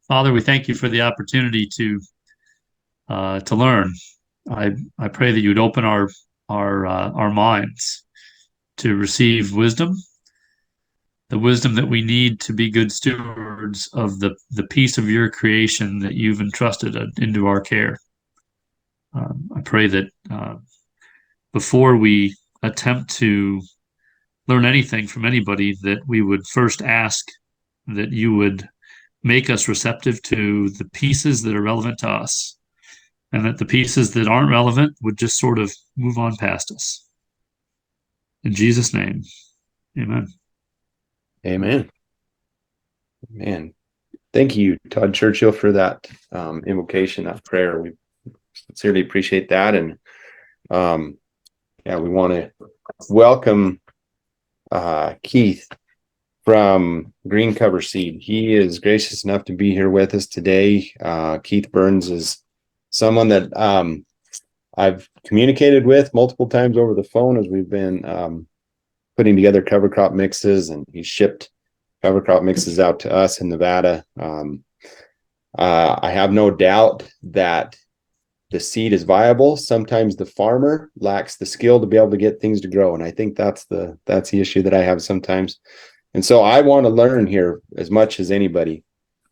Father, we thank you for the opportunity to learn. I pray that you would open our minds to receive wisdom, the wisdom that we need to be good stewards of the piece of your creation that you've entrusted into our care. I pray that before we attempt to learn anything from anybody, that we would first ask that you would make us receptive to the pieces that are relevant to us, and that the pieces that aren't relevant would just sort of move on past us. In Jesus' name, amen. Amen. Man, thank you, Todd Churchill, for that invocation, that prayer. We sincerely appreciate that. And we want to welcome Keith from Green Cover Seed. He is gracious enough to be here with us today. Keith Berns is someone that I've communicated with multiple times over the phone as we've been putting together cover crop mixes, and he shipped cover crop mixes out to us in Nevada. I have no doubt that the seed is viable. Sometimes the farmer lacks the skill to be able to get things to grow, and I think that's the issue that I have sometimes. And so I want to learn here as much as anybody.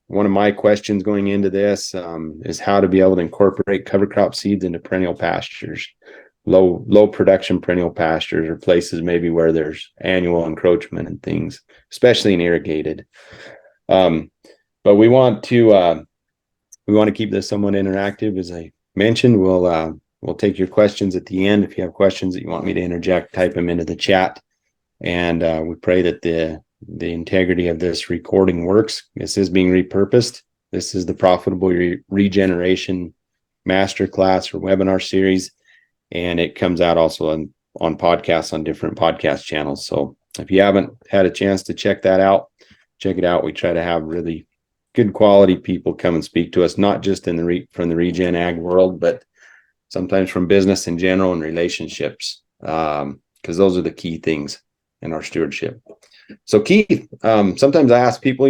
One of my questions going into this is how to be able to incorporate cover crop seeds into perennial pastures, low production perennial pastures, or places maybe where there's annual encroachment and things, especially in irrigated. But we want to keep this somewhat interactive. As I mentioned, we'll take your questions at the end. If you have questions that you want me to interject, type them into the chat. And we pray that the integrity of this recording works. This is being repurposed. This is the Profitable Regeneration Masterclass or webinar series, and it comes out also on podcasts on different podcast channels. So if you haven't had a chance to check that out, check it out. We try to have really good quality people come and speak to us, not just from the regen ag world, but sometimes from business in general and relationships, because those are the key things in our stewardship. So Keith, sometimes I ask people,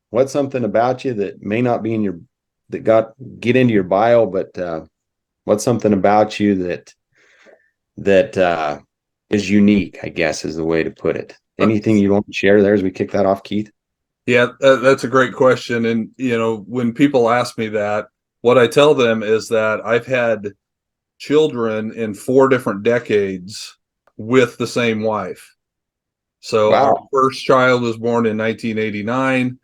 what's something about you that may not be get into your bio, but what's something about you that is unique, I guess is the way to put it. Anything you want to share there as we kick that off, Keith? Yeah, that's a great question. And, when people ask me that, what I tell them is that I've had children in 4 different decades with the same wife. So Wow. Our first child was born in 1989,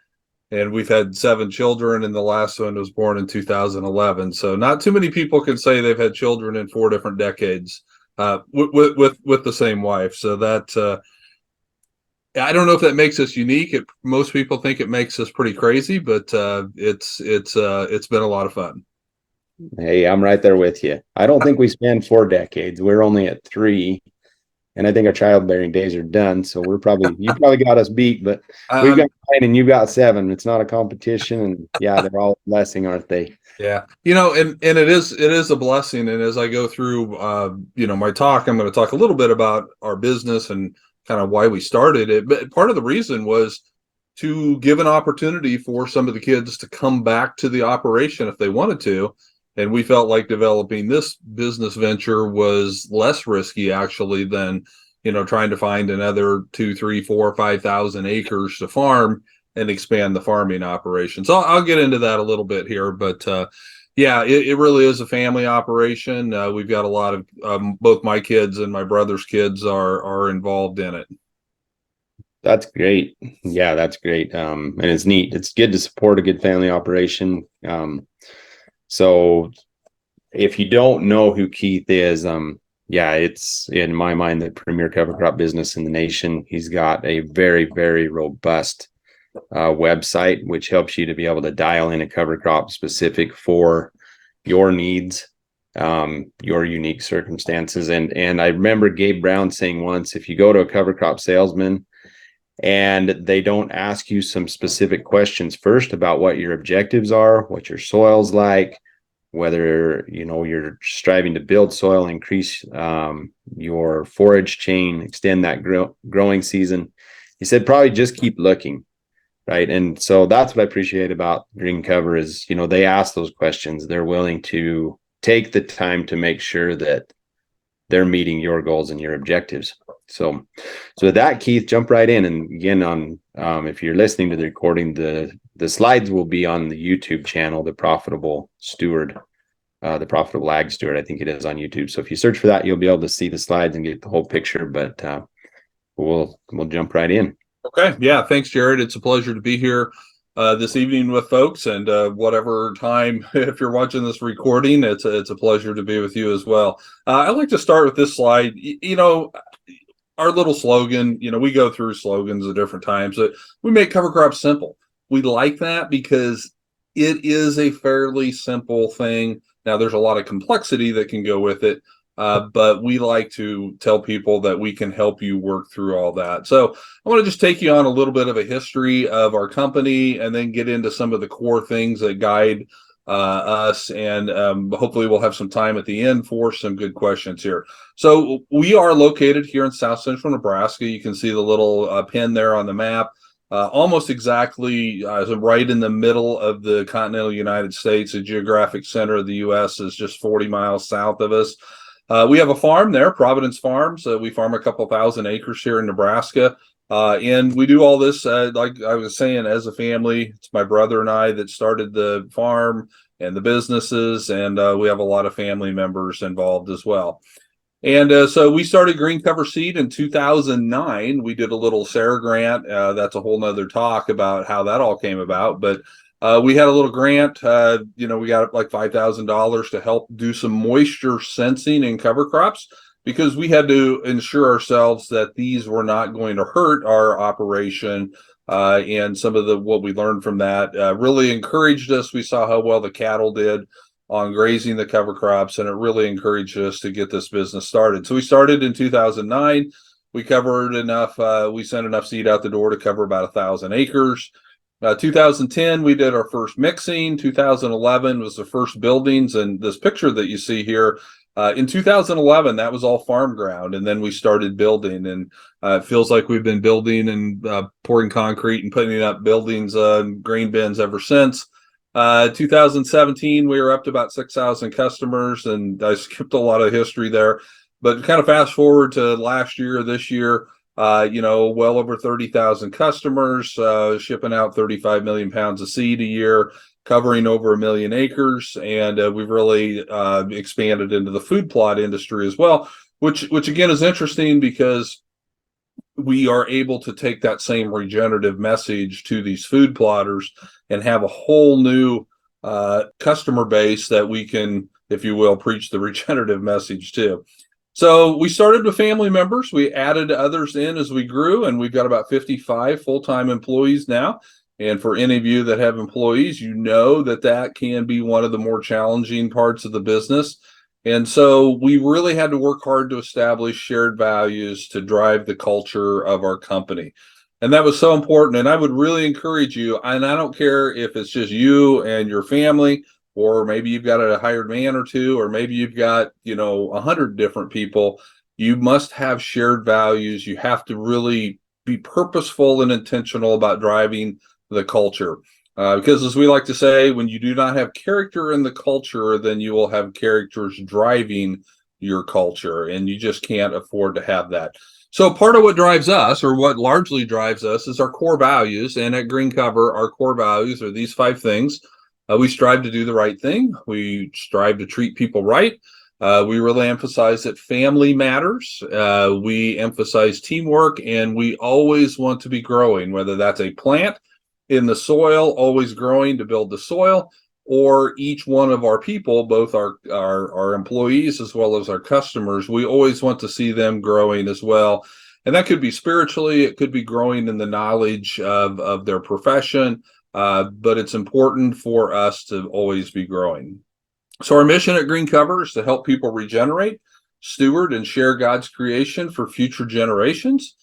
and we've had 7 children, and the last one was born in 2011. So not too many people can say they've had children in 4 different decades with the same wife. So that I don't know if that makes us unique. Most people think it makes us pretty crazy, but it's been a lot of fun. Hey, I'm right there with you. I don't think we spanned 4 decades. We're only at 3. And I think our childbearing days are done. So you probably got us beat, but we've got 9 and you've got 7. It's not a competition. And yeah, they're all a blessing, aren't they? Yeah. And it is a blessing. And as I go through, my talk, I'm going to talk a little bit about our business and kind of why we started it. But part of the reason was to give an opportunity for some of the kids to come back to the operation if they wanted to. And we felt like developing this business venture was less risky, actually, than, trying to find another 2, 3, 4, 5,000 acres to farm and expand the farming operation. So I'll get into that a little bit here. But it really is a family operation. We've got a lot of both my kids and my brother's kids are involved in it. That's great. Yeah, that's great. And it's neat. It's good to support a good family operation. So if you don't know who Keith is, it's in my mind the premier cover crop business in the nation. He's got a very, very robust website, which helps you to be able to dial in a cover crop specific for your needs, your unique circumstances. And I remember Gabe Brown saying once, if you go to a cover crop salesman and they don't ask you some specific questions first about what your objectives are, what your soil's like, whether you're striving to build soil, increase your forage chain, extend that growing season, he said probably just keep looking. Right. And so that's what I appreciate about Green Cover is, they ask those questions. They're willing to take the time to make sure that they're meeting your goals and your objectives. So with that, Keith, jump right in. And again, on if you're listening to the recording, the slides will be on the YouTube channel, the Profitable Steward, the Profitable Ag Steward, I think it is on YouTube. So if you search for that, you'll be able to see the slides and get the whole picture. But we'll jump right in. Okay. Yeah. Thanks, Jared. It's a pleasure to be here this evening with folks, and whatever time, if you're watching this recording, it's a pleasure to be with you as well. I'd like to start with this slide. Our little slogan, we go through slogans at different times, but we make cover crops simple. We like that because it is a fairly simple thing. Now, there's a lot of complexity that can go with it, but we like to tell people that we can help you work through all that. So I want to just take you on a little bit of a history of our company and then get into some of the core things that guide us. And hopefully we'll have some time at the end for some good questions here. So we are located here in South Central Nebraska. You can see the little pin there on the map. Almost exactly right in the middle of the continental United States. The geographic center of the U.S. is just 40 miles south of us. We have a farm there, Providence Farms. We farm a couple thousand acres here in Nebraska. And we do all this, like I was saying, as a family. It's my brother and I that started the farm and the businesses, and we have a lot of family members involved as well. And so we started Green Cover Seed in 2009. We did a little SARE grant. That's a whole nother talk about how that all came about. But we had a little grant. We got like $5,000 to help do some moisture sensing in cover crops, because we had to ensure ourselves that these were not going to hurt our operation. And some of what we learned from that really encouraged us. We saw how well the cattle did on grazing the cover crops, and it really encouraged us to get this business started. So we started in 2009. We covered enough, we sent enough seed out the door to cover about 1,000 acres. 2010, we did our first mixing. 2011 was the first buildings, and this picture that you see here, in 2011, that was all farm ground, and then we started building, and it feels like we've been building and pouring concrete and putting up buildings, grain bins ever since. 2017, we were up to about 6,000 customers, and I skipped a lot of history there. But kind of fast forward to last year, this year, well over 30,000 customers, shipping out 35 million pounds of seed a year, covering over 1 million acres, and we've really expanded into the food plot industry as well, which again is interesting because we are able to take that same regenerative message to these food plotters and have a whole new customer base that we can, if you will, preach the regenerative message to. So we started with family members. We added others in as we grew, and we've got about 55 full-time employees now. And for any of you that have employees, you know that can be one of the more challenging parts of the business. And so we really had to work hard to establish shared values to drive the culture of our company. And that was so important. And I would really encourage you, and I don't care if it's just you and your family, or maybe you've got a hired man or two, or maybe you've got, 100 different people. You must have shared values. You have to really be purposeful and intentional about driving the culture. Because as we like to say, when you do not have character in the culture, then you will have characters driving your culture, and you just can't afford to have that. So part of what drives us, or what largely drives us, is our core values. And at Green Cover, our core values are these 5 things. We strive to do the right thing. We strive to treat people right. We really emphasize that family matters. We emphasize teamwork, and we always want to be growing, whether that's a plant in the soil, always growing to build the soil, or each one of our people, both our employees as well as our customers, we always want to see them growing as well. And that could be spiritually, it could be growing in the knowledge of their profession, but it's important for us to always be growing. So our mission at Green Cover is to help people regenerate, steward, and share God's creation for future generations.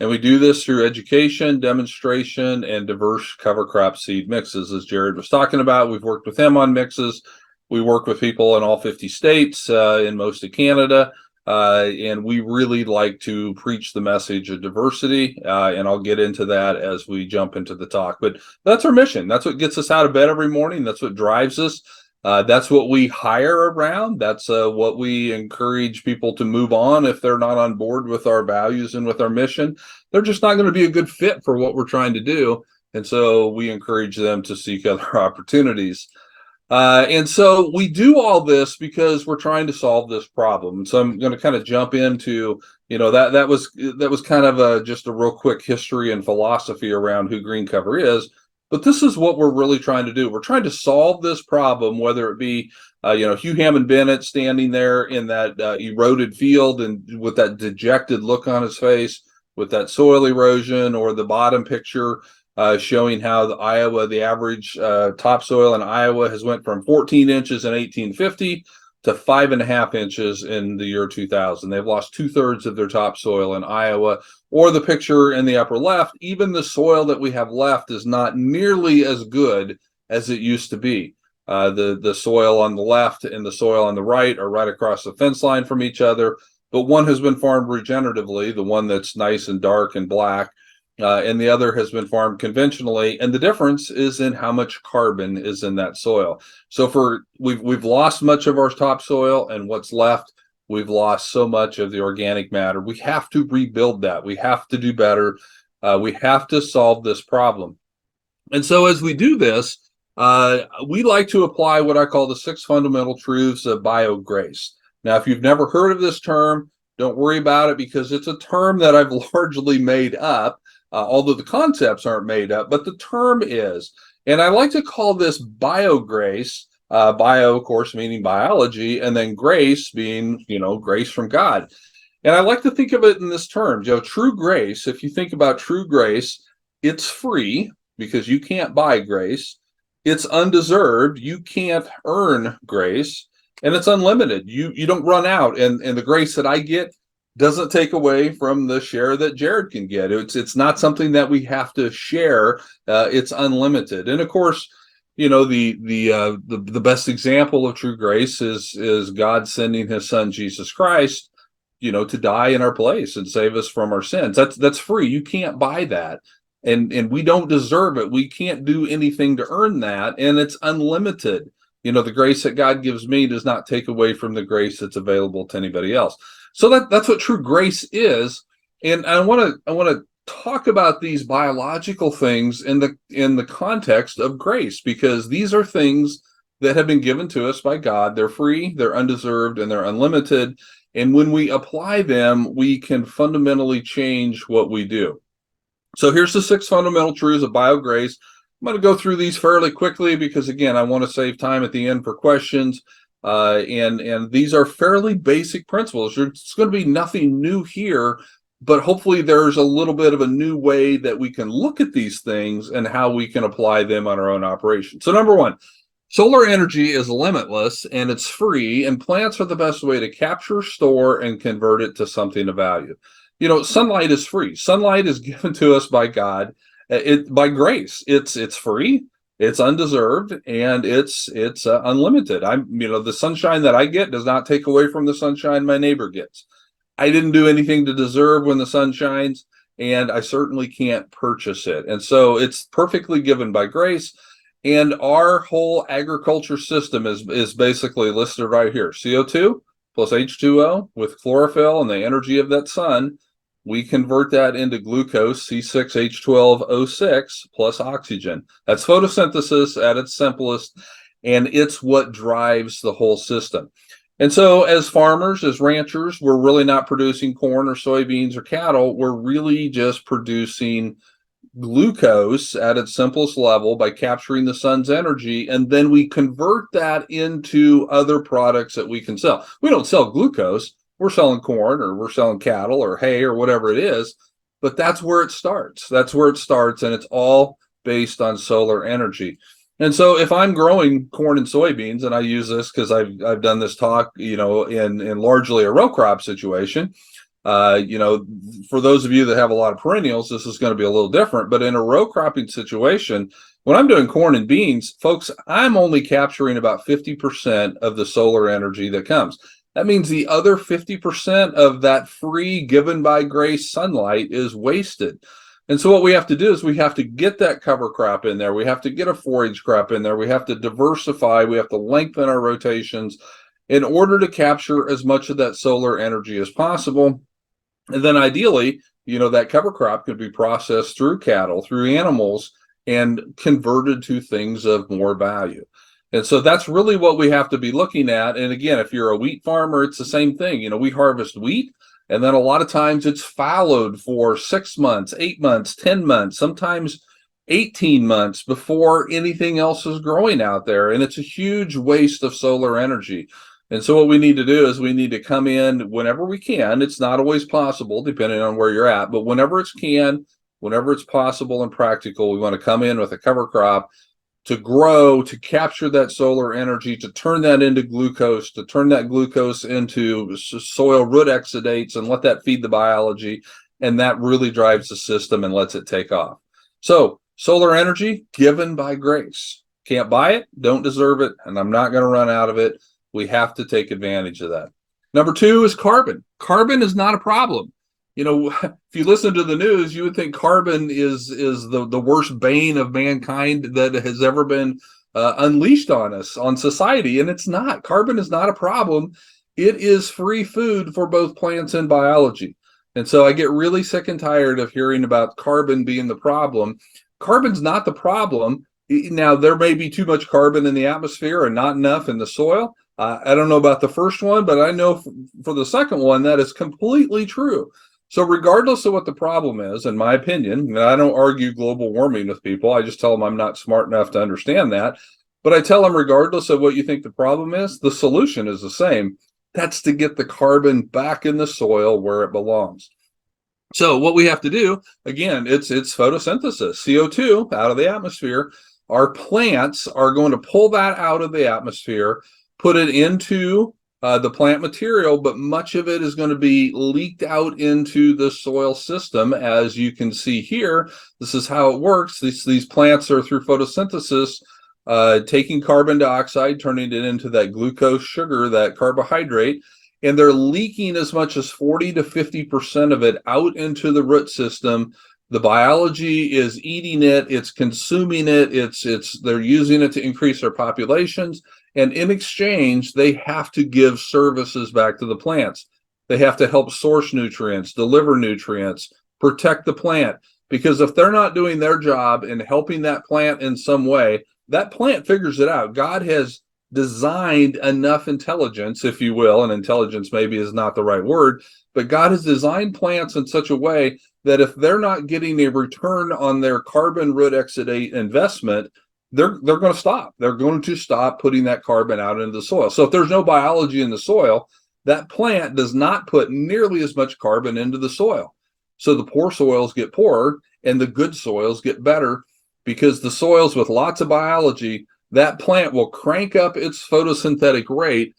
And we do this through education, demonstration, and diverse cover crop seed mixes. As Jared was talking about, we've worked with him on mixes. We work with people in all 50 states, in most of Canada. And we really like to preach the message of diversity. And I'll get into that as we jump into the talk. But that's our mission. That's what gets us out of bed every morning. That's what drives us. That's what we hire around. That's what we encourage people to move on if they're not on board with our values and with our mission. They're just not going to be a good fit for what we're trying to do. And so we encourage them to seek other opportunities. And so we do all this because we're trying to solve this problem. So I'm going to kind of jump into, that was kind of just a real quick history and philosophy around who Green Cover is. But this is what we're really trying to do. We're trying to solve this problem, whether it be, Hugh Hammond Bennett standing there in that eroded field and with that dejected look on his face, with that soil erosion, or the bottom picture showing how the average topsoil in Iowa has went from 14 inches in 1850 to 5.5 inches in the year 2000. They've lost 2/3 of their topsoil in Iowa. Or the picture in the upper left, even the soil that we have left is not nearly as good as it used to be. The soil on the left and the soil on the right are right across the fence line from each other, but one has been farmed regeneratively, the one that's nice and dark and black, and the other has been farmed conventionally, and the difference is in how much carbon is in that soil. So we've lost much of our topsoil, and what's left, we've lost so much of the organic matter. We have to rebuild that. We have to do better. We have to solve this problem. And so as we do this, we like to apply what I call the 6 fundamental truths of biograce. Now, if you've never heard of this term, don't worry about it, because it's a term that I've largely made up. Although the concepts aren't made up, but the term is. And I like to call this biograce, bio, of course, meaning biology, and then grace being, grace from God. And I like to think of it in this term, true grace. If you think about true grace, it's free because you can't buy grace. It's undeserved. You can't earn grace. And it's unlimited. You don't run out. And the grace that I get doesn't take away from the share that Jared can get. It's not something that we have to share. It's unlimited. And of course, the best example of true grace is God sending his son Jesus Christ, to die in our place and save us from our sins. That's free. You can't buy that. And we don't deserve it. We can't do anything to earn that. And it's unlimited. The grace that God gives me does not take away from the grace that's available to anybody else. So that's what true grace is. And I want to talk about these biological things in the context of grace, because these are things that have been given to us by God. They're free, they're undeserved, and they're unlimited. And when we apply them, we can fundamentally change what we do. So here's the 6 fundamental truths of biograce. I'm going to go through these fairly quickly because, again, I want to save time at the end for questions. And these are fairly basic principles. It's going to be nothing new here, but hopefully there's a little bit of a new way that we can look at these things and how we can apply them on our own operation. So number 1, solar energy is limitless and it's free, and plants are the best way to capture, store, and convert it to something of value. Sunlight is free. Sunlight is given to us by God, by grace. It's free. It's undeserved, and it's unlimited. The sunshine that I get does not take away from the sunshine my neighbor gets. I didn't do anything to deserve when the sun shines, and I certainly can't purchase it. And so it's perfectly given by grace. And our whole agriculture system is basically listed right here. CO2 plus H2O with chlorophyll and the energy of that sun. We convert that into glucose, C6H12O6, plus oxygen. That's photosynthesis at its simplest, and it's what drives the whole system. And so as farmers, as ranchers, we're really not producing corn or soybeans or cattle. We're really just producing glucose at its simplest level by capturing the sun's energy, and then we convert that into other products that we can sell. We don't sell glucose. We're selling corn, or we're selling cattle or hay or whatever it is, but that's where it starts. That's where it starts, and it's all based on solar energy. And so if I'm growing corn and soybeans, and I use this because I've done this talk, in largely a row crop situation, for those of you that have a lot of perennials, this is going to be a little different, but in a row cropping situation, when I'm doing corn and beans, folks, I'm only capturing about 50% of the solar energy that comes. that means the other 50% of that free given by grace sunlight is wasted. And so what we have to do is we have to get that cover crop in there. We have to get a forage crop in there. We have to diversify. We have to lengthen our rotations in order to capture as much of that solar energy as possible. And then ideally, that cover crop could be processed through cattle, through animals, and converted to things of more value. And so that's really what we have to be looking at. And again, if you're a wheat farmer, it's the same thing. We harvest wheat, and then a lot of times it's fallowed for 6 months, 8 months, 10 months, sometimes 18 months before anything else is growing out there. And it's a huge waste of solar energy. And so what we need to do is we need to come in whenever we can. It's not always possible, depending on where you're at, but whenever it's possible and practical, we want to come in with a cover crop to grow, to capture that solar energy, to turn that into glucose, to turn that glucose into soil root exudates and let that feed the biology. And that really drives the system and lets it take off. So solar energy given by grace. Can't buy it, don't deserve it, and I'm not going to run out of it. We have to take advantage of that. Number 2 is carbon. Carbon is not a problem. If you listen to the news, you would think carbon is the worst bane of mankind that has ever been unleashed on us, on society, and it's not. Carbon is not a problem. It is free food for both plants and biology. And so I get really sick and tired of hearing about carbon being the problem. Carbon's not the problem. Now, there may be too much carbon in the atmosphere and not enough in the soil. I don't know about the first one, but I know for the second one, that is completely true. So regardless of what the problem is, in my opinion, and I don't argue global warming with people, I just tell them I'm not smart enough to understand that. But I tell them, regardless of what you think the problem is, the solution is the same. That's to get the carbon back in the soil where it belongs. So what we have to do, again, it's photosynthesis, CO2 out of the atmosphere. Our plants are going to pull that out of the atmosphere, put it into the plant material, but much of it is going to be leaked out into the soil system. As you can see here, this is how it works. These plants are, through photosynthesis, taking carbon dioxide, turning it into that glucose sugar, that carbohydrate, and they're leaking as much as 40 to 50% of it out into the root system. The biology is eating it, it's consuming it, they're using it to increase their populations. And in exchange, they have to give services back to the plants. They have to help source nutrients, deliver nutrients, protect the plant. Because if they're not doing their job in helping that plant in some way, that plant figures it out. God has designed enough intelligence, if you will, and intelligence maybe is not the right word, but God has designed plants in such a way that if they're not getting a return on their carbon root exudate investment, they're going to stop. They're going to stop putting that carbon out into the soil. So if there's no biology in the soil, that plant does not put nearly as much carbon into the soil. So the poor soils get poorer and the good soils get better, because the soils with lots of biology, that plant will crank up its photosynthetic rate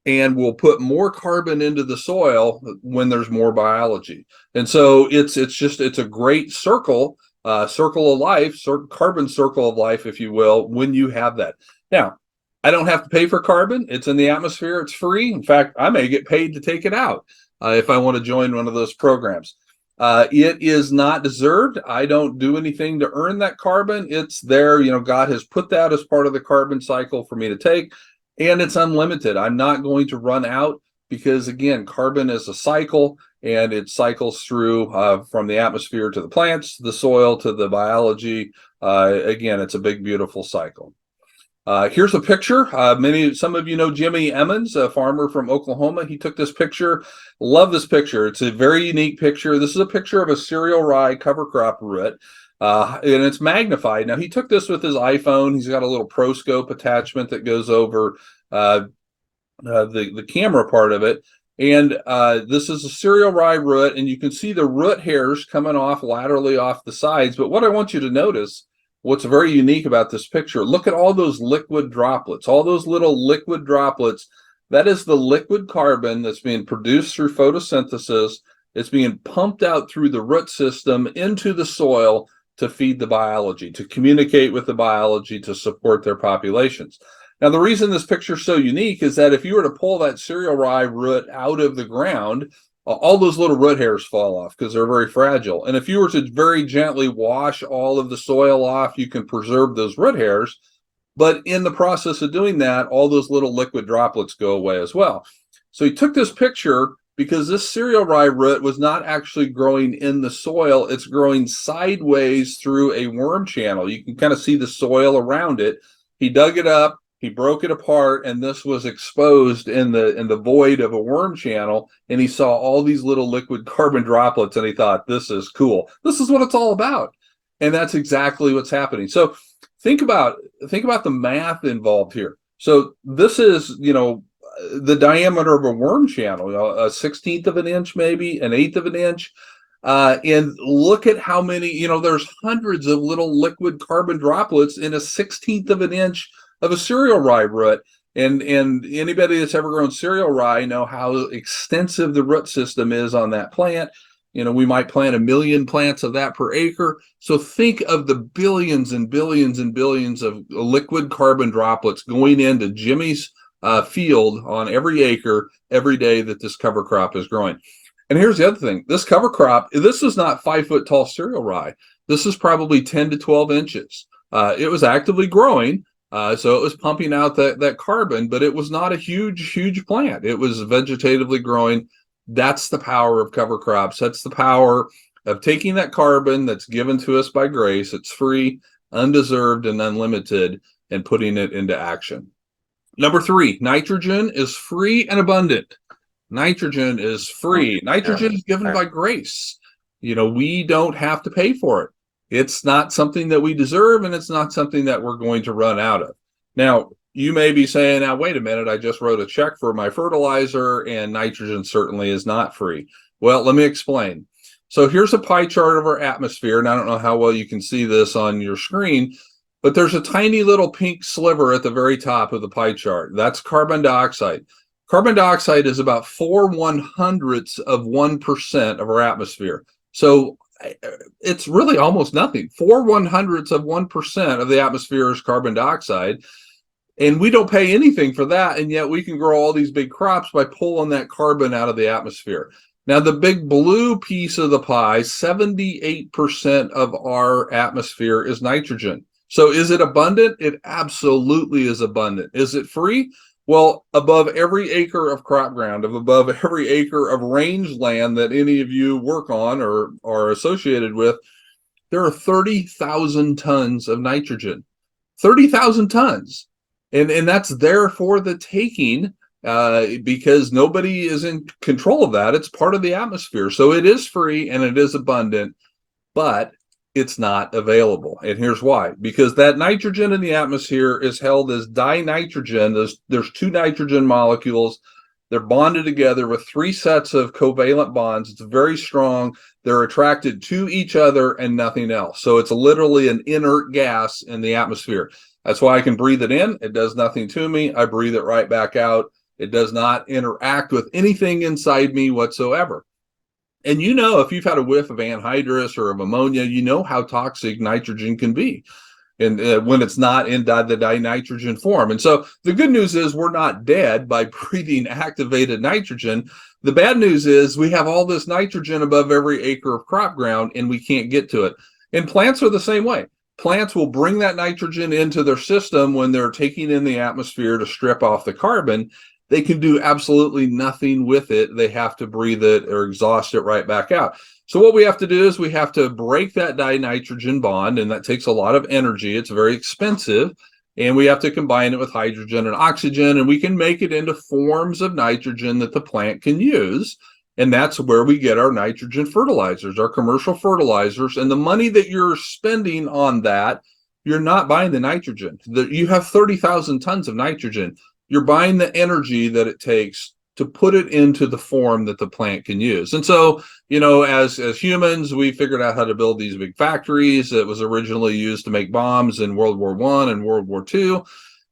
and will put more carbon into the soil when there's more biology. And so it's a great circle of life, carbon circle of life, if you will, when you have that. Now, I don't have to pay for carbon. It's in the atmosphere. It's free. In fact, I may get paid to take it out if I want to join one of those programs. It is not deserved. I don't do anything to earn that carbon. It's there. God has put that as part of the carbon cycle for me to take, and it's unlimited. I'm not going to run out, because, again, carbon is a cycle, and it cycles through from the atmosphere to the plants, the soil to the biology. Again, it's a big, beautiful cycle. Here's a picture. Some of you know Jimmy Emmons, a farmer from Oklahoma. He took this picture. Love this picture. It's a very unique picture. This is a picture of a cereal rye cover crop root, and it's magnified. Now, he took this with his iPhone. He's got a little ProScope attachment that goes over the camera part of it. And this is a cereal rye root, and you can see the root hairs coming off laterally off the sides. But what I want you to notice, what's very unique about this picture, look at all those liquid droplets, all those little liquid droplets. That is the liquid carbon that's being produced through photosynthesis. It's being pumped out through the root system into the soil to feed the biology, to communicate with the biology, to support their populations. Now, the reason this picture is so unique is that if you were to pull that cereal rye root out of the ground, all those little root hairs fall off because they're very fragile. And if you were to very gently wash all of the soil off, you can preserve those root hairs. But in the process of doing that, all those little liquid droplets go away as well. So he took this picture because this cereal rye root was not actually growing in the soil. It's growing sideways through a worm channel. You can kind of see the soil around it. He dug it up. He broke it apart, and this was exposed in the void of a worm channel, and he saw all these little liquid carbon droplets, and he thought, this is cool. This is what it's all about. And that's exactly what's happening. So think about the math involved here. So this is, the diameter of a worm channel, a 1/16 of an inch, maybe an 1/8 of an inch. And look at how many, there's hundreds of little liquid carbon droplets in a 1/16 of an inch of a cereal rye root. And anybody that's ever grown cereal rye know how extensive the root system is on that plant. We might plant 1 million plants of that per acre. So think of the billions and billions and billions of liquid carbon droplets going into Jimmy's field on every acre every day that this cover crop is growing. And here's the other thing. This cover crop, this is not 5-foot tall cereal rye. This is probably 10 to 12 inches. It was actively growing. So it was pumping out that carbon, but it was not a huge plant. It was vegetatively growing. That's the power of cover crops. That's the power of taking that carbon that's given to us by grace. It's free, undeserved, and unlimited, and putting it into action. Number 3, nitrogen is free and abundant. Nitrogen is free. Nitrogen is given by grace. We don't have to pay for it. It's not something that we deserve, and it's not something that we're going to run out of. Now, you may be saying, now, wait a minute, I just wrote a check for my fertilizer, and nitrogen certainly is not free. Well, let me explain. So here's a pie chart of our atmosphere, and I don't know how well you can see this on your screen, but there's a tiny little pink sliver at the very top of the pie chart. That's carbon dioxide. Carbon dioxide is about 4/100ths of 1% of our atmosphere. So it's really almost nothing. 4/100ths of 1% of the atmosphere is carbon dioxide. And we don't pay anything for that. And yet we can grow all these big crops by pulling that carbon out of the atmosphere. Now, the big blue piece of the pie, 78% of our atmosphere is nitrogen. So is it abundant? It absolutely is abundant. Is it free? Well, above every acre of crop ground, above every acre of rangeland that any of you work on or are associated with, there are 30,000 tons of nitrogen. 30,000 tons. And that's there for the taking because nobody is in control of that. It's part of the atmosphere. So it is free and it is abundant, but it's not available. And here's why. Because that nitrogen in the atmosphere is held as dinitrogen. There's 2 nitrogen molecules. They're bonded together with 3 sets of covalent bonds. It's very strong. They're attracted to each other and nothing else. So it's literally an inert gas in the atmosphere. That's why I can breathe it in. It does nothing to me. I breathe it right back out. It does not interact with anything inside me whatsoever. And if you've had a whiff of anhydrous or of ammonia, you know how toxic nitrogen can be. And when it's not in the dinitrogen form. And so the good news is we're not dead by breathing activated nitrogen. The bad news is we have all this nitrogen above every acre of crop ground and we can't get to it. And plants are the same way. Plants will bring that nitrogen into their system when they're taking in the atmosphere to strip off the carbon. They can do absolutely nothing with it. They have to breathe it or exhaust it right back out. So what we have to do is we have to break that dinitrogen bond, and that takes a lot of energy. It's very expensive, and we have to combine it with hydrogen and oxygen, and we can make it into forms of nitrogen that the plant can use. And that's where we get our nitrogen fertilizers, our commercial fertilizers. And the money that you're spending on that, you're not buying the nitrogen. You have 30,000 tons of nitrogen. You're buying the energy that it takes to put it into the form that the plant can use. And so, as humans, we figured out how to build these big factories. It was originally used to make bombs in World War I and World War II.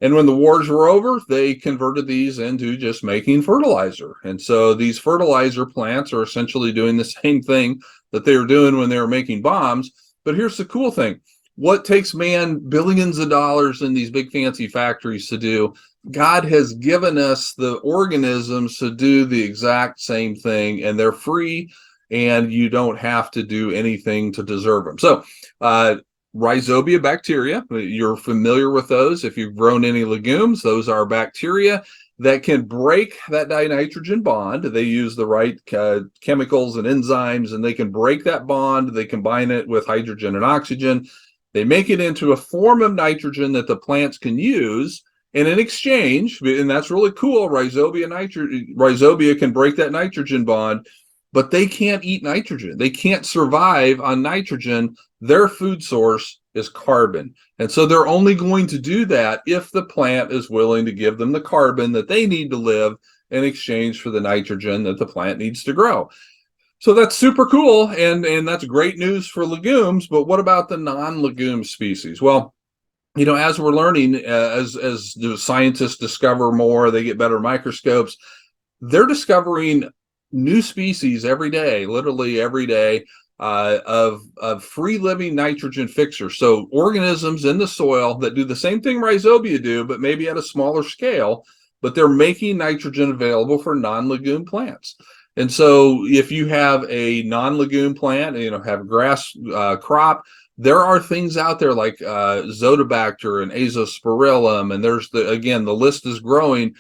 And when the wars were over, they converted these into just making fertilizer. And so these fertilizer plants are essentially doing the same thing that they were doing when they were making bombs. But here's the cool thing. what takes man billions of dollars in these big fancy factories to do, God has given us the organisms to do the exact same thing, and they're free, and you don't have to do anything to deserve them. So, rhizobia bacteria, you're familiar with those. If you've grown any legumes, those are bacteria that can break that dinitrogen bond. They use the right chemicals and enzymes, and they can break that bond. They combine it with hydrogen and oxygen. They make it into a form of nitrogen that the plants can use. And in exchange, and that's really cool, rhizobia can break that nitrogen bond, but they can't eat nitrogen. They can't survive on nitrogen. Their food source is carbon. And so they're only going to do that if the plant is willing to give them the carbon that they need to live in exchange for the nitrogen that the plant needs to grow. So that's super cool, and that's great news for legumes. But what about the non-legume species? Well, as we're learning, as the scientists discover more, they get better microscopes, they're discovering new species every day, literally every day, of free living nitrogen fixers. So organisms in the soil that do the same thing rhizobia do, but maybe at a smaller scale, but they're making nitrogen available for non-legume plants. And so if you have a non-legume plant, have a grass crop, there are things out there like Zotobacter and Azospirillum, and there's the list is growing,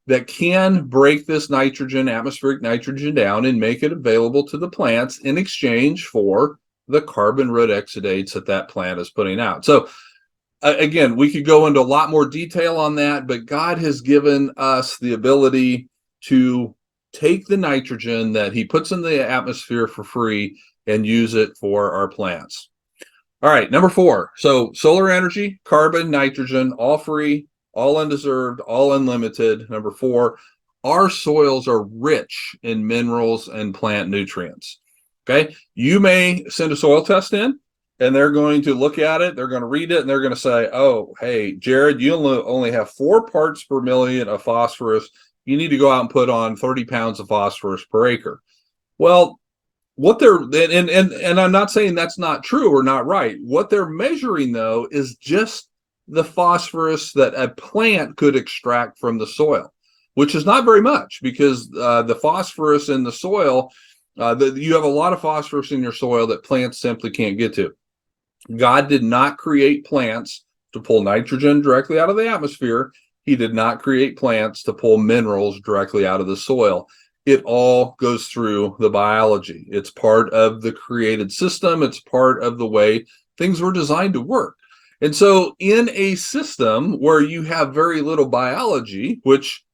that can break this atmospheric nitrogen down and make it available to the plants in exchange for the carbon root exudates that plant is putting out. So again, we could go into a lot more detail on that, but God has given us the ability to take the nitrogen that he puts in the atmosphere for free and use it for our plants. All right, number 4. So solar energy, carbon, nitrogen, all free, all undeserved, all unlimited. Number 4, our soils are rich in minerals and plant nutrients. Okay, you may send a soil test in, and they're going to look at it, they're going to read it, and they're going to say, oh, hey, Jared, you only have 4 parts per million of phosphorus. You need to go out and put on 30 pounds of phosphorus per acre. Well, what they're, and I'm not saying that's not true or not right. What they're measuring, though, is just the phosphorus that a plant could extract from the soil, which is not very much, because the phosphorus in the soil, you have a lot of phosphorus in your soil that plants simply can't get to. God did not create plants to pull nitrogen directly out of the atmosphere. He did not create plants to pull minerals directly out of the soil. It all goes through the biology. It's part of the created system. It's part of the way things were designed to work. And so in a system where you have very little biology, which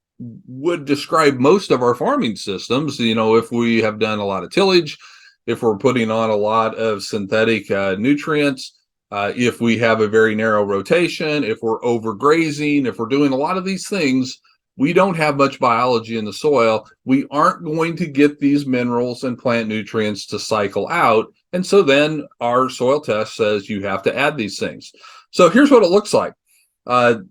would describe most of our farming systems, if we have done a lot of tillage, if we're putting on a lot of synthetic nutrients, if we have a very narrow rotation, if we're overgrazing, if we're doing a lot of these things, we don't have much biology in the soil. We aren't going to get these minerals and plant nutrients to cycle out. And so then our soil test says you have to add these things. So here's what it looks like.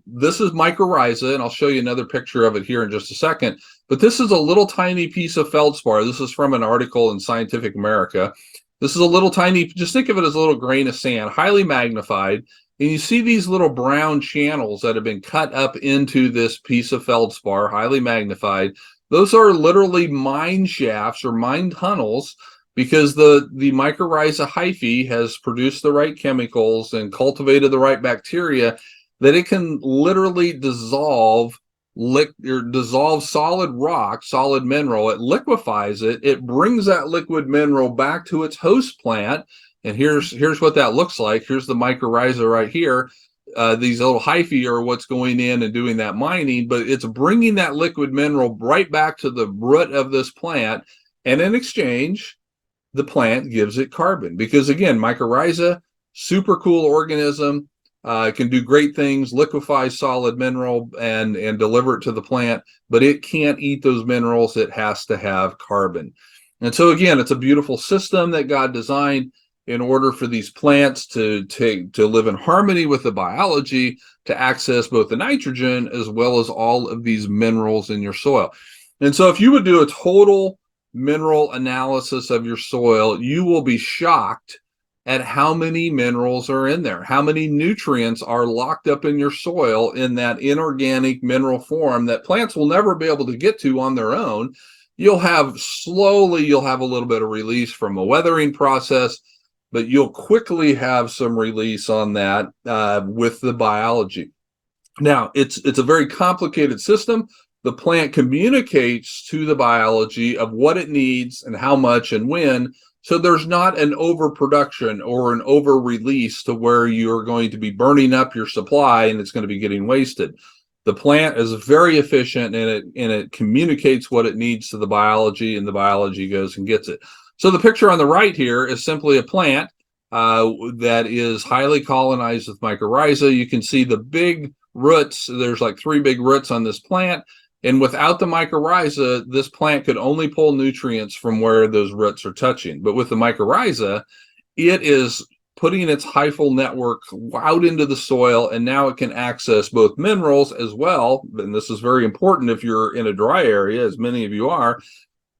This is mycorrhiza, and I'll show you another picture of it here in just a second. But this is a little tiny piece of feldspar. This is from an article in Scientific America. This is a little tiny, just think of it as a little grain of sand, highly magnified. And you see these little brown channels that have been cut up into this piece of feldspar, highly magnified. Those are literally mine shafts or mine tunnels, because the mycorrhiza hyphae has produced the right chemicals and cultivated the right bacteria that it can literally dissolve solid rock, solid mineral. It liquefies it. It brings that liquid mineral back to its host plant. And here's what that looks like. Here's the mycorrhiza right here. These little hyphae are what's going in and doing that mining, but it's bringing that liquid mineral right back to the root of this plant. And in exchange, the plant gives it carbon, because again, mycorrhiza, super cool organism, can do great things, liquefy solid mineral and deliver it to the plant, but it can't eat those minerals. It has to have carbon. And so again, it's a beautiful system that God designed in order for these plants to live in harmony with the biology, to access both the nitrogen as well as all of these minerals in your soil. And so if you would do a total mineral analysis of your soil, you will be shocked at how many minerals are in there, how many nutrients are locked up in your soil in that inorganic mineral form that plants will never be able to get to on their own. You'll have a little bit of release from a weathering process, but you'll quickly have some release on that with the biology. Now, it's a very complicated system. The plant communicates to the biology of what it needs and how much and when. So there's not an overproduction or an over release to where you're going to be burning up your supply and it's going to be getting wasted. The plant is very efficient and it communicates what it needs to the biology, and the biology goes and gets it. So the picture on the right here is simply a plant that is highly colonized with mycorrhiza. You can see the big roots. There's like 3 big roots on this plant. And without the mycorrhiza, this plant could only pull nutrients from where those roots are touching. But with the mycorrhiza, it is putting its hyphal network out into the soil, and now it can access both minerals as well. And this is very important if you're in a dry area, as many of you are.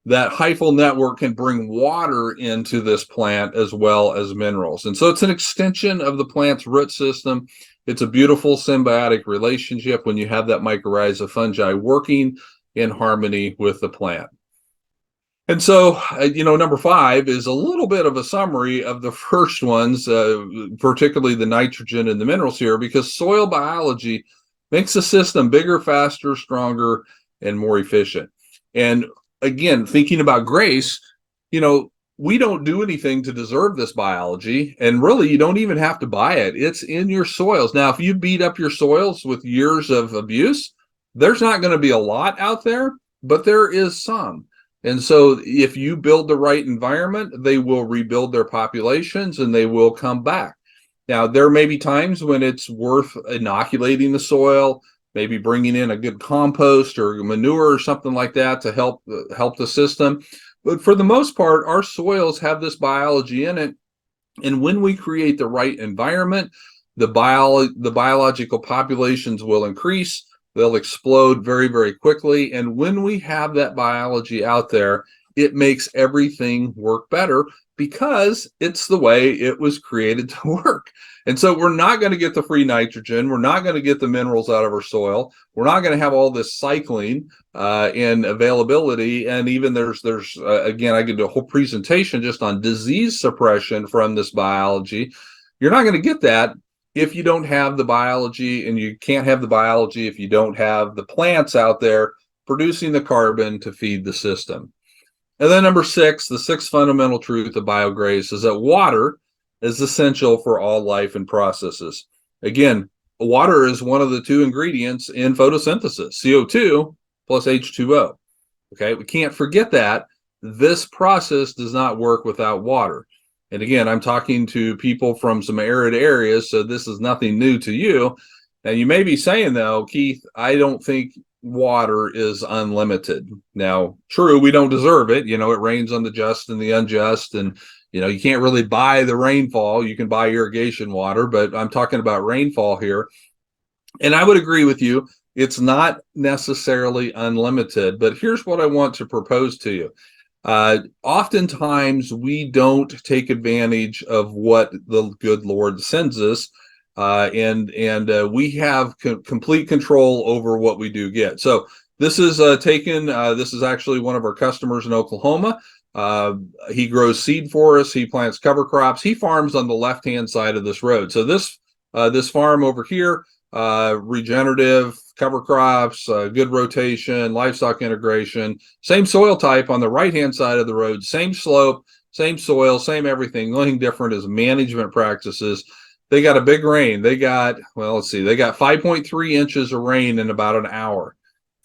That hyphal network can bring water into this plant as well as minerals. And so it's an extension of the plant's root system. It's a beautiful symbiotic relationship when you have that mycorrhiza fungi working in harmony with the plant. And so, number 5 is a little bit of a summary of the first ones, particularly the nitrogen and the minerals here, because soil biology makes the system bigger, faster, stronger, and more efficient. And again, thinking about grace, we don't do anything to deserve this biology, and really you don't even have to buy it. It's in your soils. Now, if you beat up your soils with years of abuse, there's not going to be a lot out there, but there is some. And so if you build the right environment, they will rebuild their populations and they will come back. Now, there may be times when it's worth inoculating the soil, maybe bringing in a good compost or manure or something like that to help the system. But for the most part, our soils have this biology in it. And when we create the right environment, the biological populations will increase. They'll explode very, very quickly. And when we have that biology out there, it makes everything work better because it's the way it was created to work. And so we're not going to get the free nitrogen. We're not going to get the minerals out of our soil. We're not going to have all this cycling and availability. And even there's again, I could do a whole presentation just on disease suppression from this biology. You're not going to get that if you don't have the biology, and you can't have the biology if you don't have the plants out there producing the carbon to feed the system. And then number 6, the 6th fundamental truth of BioGrace is that water is essential for all life and processes. Again, water is one of the 2 ingredients in photosynthesis, CO2 plus H2O. Okay, we can't forget that. This process does not work without water. And again, I'm talking to people from some arid areas, so this is nothing new to you. Now, you may be saying, though, Keith, I don't think water is unlimited. Now, true, we don't deserve it. It rains on the just and the unjust, and you can't really buy the rainfall. You can buy irrigation water, but I'm talking about rainfall here. And I would agree with you. It's not necessarily unlimited, but here's what I want to propose to you. Oftentimes we don't take advantage of what the good Lord sends us, and we have complete control over what we do get. So this is this is actually one of our customers in Oklahoma. He grows seed for us. He plants cover crops. He farms on the left-hand side of this road. So this farm over here, regenerative, cover crops, good rotation, livestock integration, same soil type on the right-hand side of the road, same slope, same soil, same everything. The only thing different is management practices. They got a big rain. They got 5.3 inches of rain in about an hour.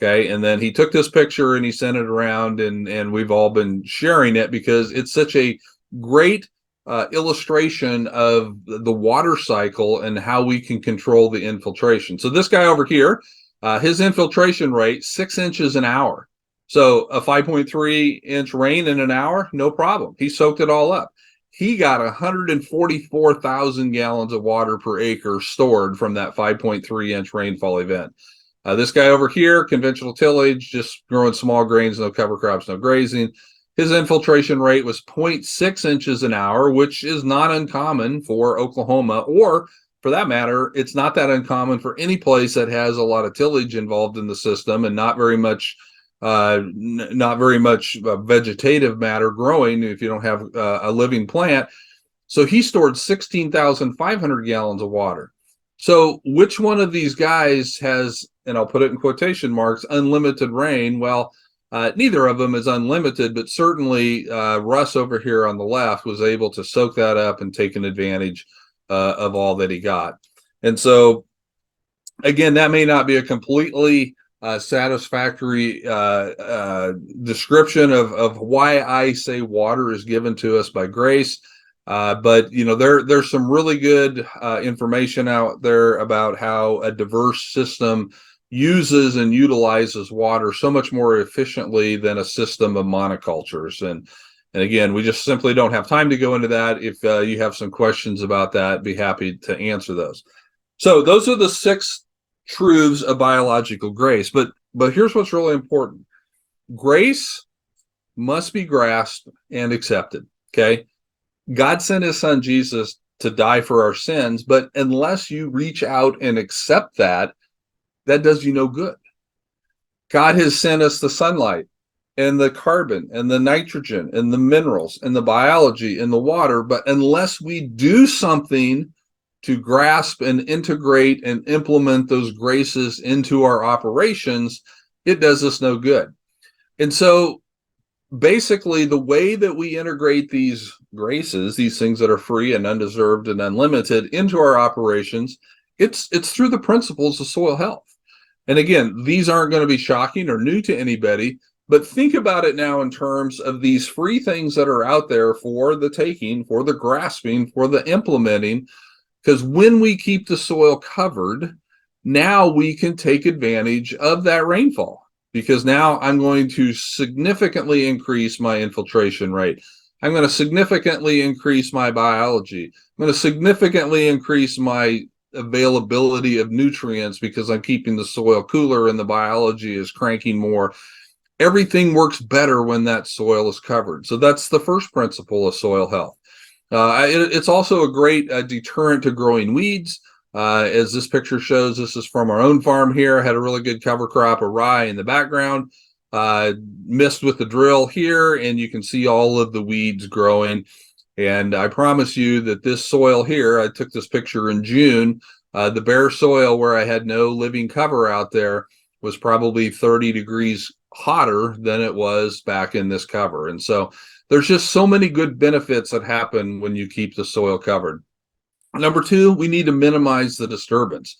Okay. And then he took this picture and he sent it around, and we've all been sharing it because it's such a great illustration of the water cycle and how we can control the infiltration. So this guy over here, his infiltration rate, 6 inches an hour. So a 5.3 inch rain in an hour, no problem. He soaked it all up. He got 144,000 gallons of water per acre stored from that 5.3 inch rainfall event. This guy over here, conventional tillage, just growing small grains, no cover crops, no grazing. His infiltration rate was 0.6 inches an hour, which is not uncommon for Oklahoma, or for that matter, it's not that uncommon for any place that has a lot of tillage involved in the system and not very much vegetative matter growing if you don't have a living plant. So he stored 16,500 gallons of water. So which one of these guys has, and I'll put it in quotation marks, unlimited rain? Well, neither of them is unlimited, but certainly Russ over here on the left was able to soak that up and take an advantage of all that he got. And so, again, that may not be a completely satisfactory description of why I say water is given to us by grace. But there's some really good information out there about how a diverse system uses and utilizes water so much more efficiently than a system of monocultures. And again, we just simply don't have time to go into that. If you have some questions about that, be happy to answer those. So those are the 6 truths of biological grace. But here's what's really important. Grace must be grasped and accepted. Okay. God sent his son Jesus to die for our sins, but unless you reach out and accept that does you no good. God has sent us the sunlight and the carbon and the nitrogen and the minerals and the biology and the water, but unless we do something to grasp and integrate and implement those graces into our operations, it does us no good. And so basically, the way that we integrate these graces, these things that are free and undeserved and unlimited, into our operations, it's through the principles of soil health. And again, these aren't going to be shocking or new to anybody, but think about it now in terms of these free things that are out there for the taking, for the grasping, for the implementing, because when we keep the soil covered, now we can take advantage of that rainfall. Because now I'm going to significantly increase my infiltration rate. I'm going to significantly increase my biology. I'm going to significantly increase my availability of nutrients because I'm keeping the soil cooler and the biology is cranking more. Everything works better when that soil is covered. So that's the first principle of soil health. It's also a great deterrent to growing weeds. As this picture shows, this is from our own farm here. I had a really good cover crop of rye in the background, missed with the drill here, and you can see all of the weeds growing. And I promise you that this soil here, I took this picture in June, the bare soil where I had no living cover out there was probably 30 degrees hotter than it was back in this cover. And so there's just so many good benefits that happen when you keep the soil covered. Number 2, we need to minimize the disturbance.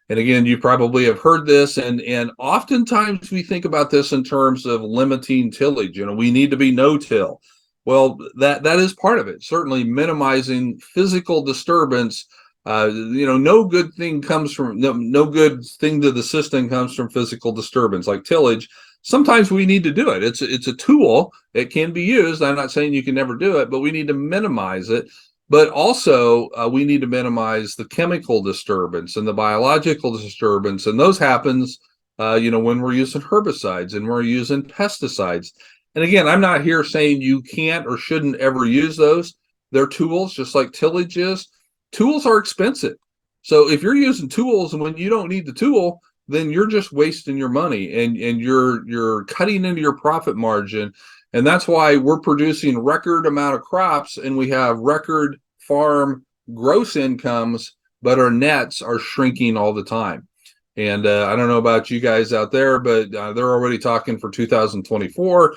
And again, you probably have heard this, and oftentimes we think about this in terms of limiting tillage. We need to be no-till. Well, that is part of it. Certainly minimizing physical disturbance. No good thing comes from no good thing to the system comes from physical disturbance like tillage. Sometimes we need to do it. It's a tool. It can be used. I'm not saying you can never do it, but we need to minimize it. But also, we need to minimize the chemical disturbance and the biological disturbance. And those happens, when we're using herbicides and we're using pesticides. And again, I'm not here saying you can't or shouldn't ever use those. They're tools, just like tillage is. Tools are expensive. So if you're using tools and when you don't need the tool, then you're just wasting your money and you're cutting into your profit margin. And that's why we're producing record amount of crops and we have record farm gross incomes, but our nets are shrinking all the time. And I don't know about you guys out there, but they're already talking for 2024.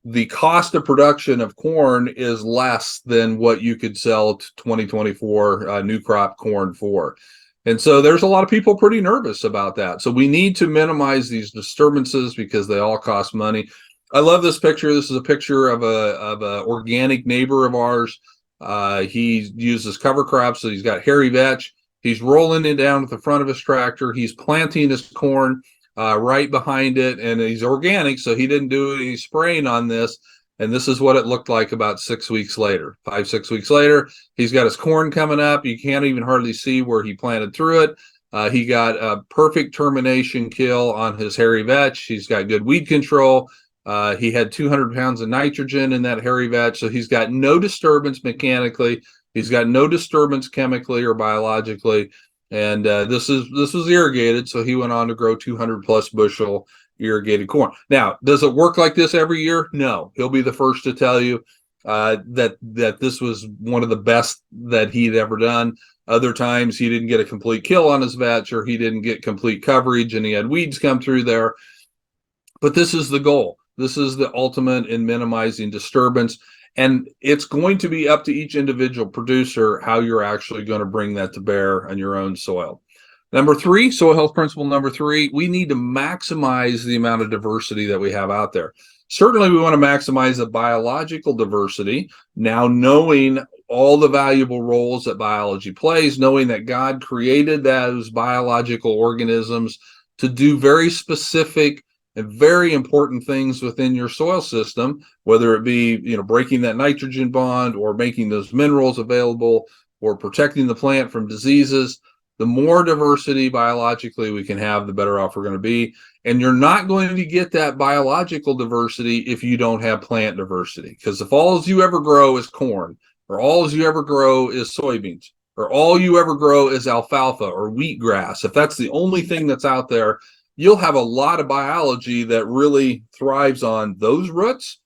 The cost of production of corn is less than what you could sell 2024 new crop corn for. And so there's a lot of people pretty nervous about that. So we need to minimize these disturbances because they all cost money. I love this picture. This is a picture of a organic neighbor of ours. He uses cover crops, so he's got hairy vetch. He's rolling it down at the front of his tractor. He's planting his corn right behind it, and he's organic, so he didn't do any spraying on this. And this is what it looked like about 6 weeks later. 5-6 weeks later, he's got his corn coming up. You can't even hardly see where he planted through it. He got a perfect termination kill on his hairy vetch. He's got good weed control. He had 200 pounds of nitrogen in that hairy vetch, so he's got no disturbance mechanically. He's got no disturbance chemically or biologically, and this was irrigated, so he went on to grow 200 plus bushel irrigated corn. Now, does it work like this every year? No. He'll be the first to tell you that this was one of the best that he'd ever done. Other times he didn't get a complete kill on his vetch, or he didn't get complete coverage and he had weeds come through there. But this is the goal. This is the ultimate in minimizing disturbance. And it's going to be up to each individual producer how you're actually going to bring that to bear on your own soil. Number three, soil health principle number three, we need to maximize the amount of diversity that we have out there. Certainly, we want to maximize the biological diversity. Now, knowing all the valuable roles that biology plays, knowing that God created those biological organisms to do very specific and very important things within your soil system, whether it be, breaking that nitrogen bond or making those minerals available or protecting the plant from diseases. The more diversity biologically we can have, the better off we're going to be. And you're not going to get that biological diversity if you don't have plant diversity. Because if all you ever grow is corn, or all you ever grow is soybeans, or all you ever grow is alfalfa or wheatgrass, if that's the only thing that's out there, you'll have a lot of biology that really thrives on those roots,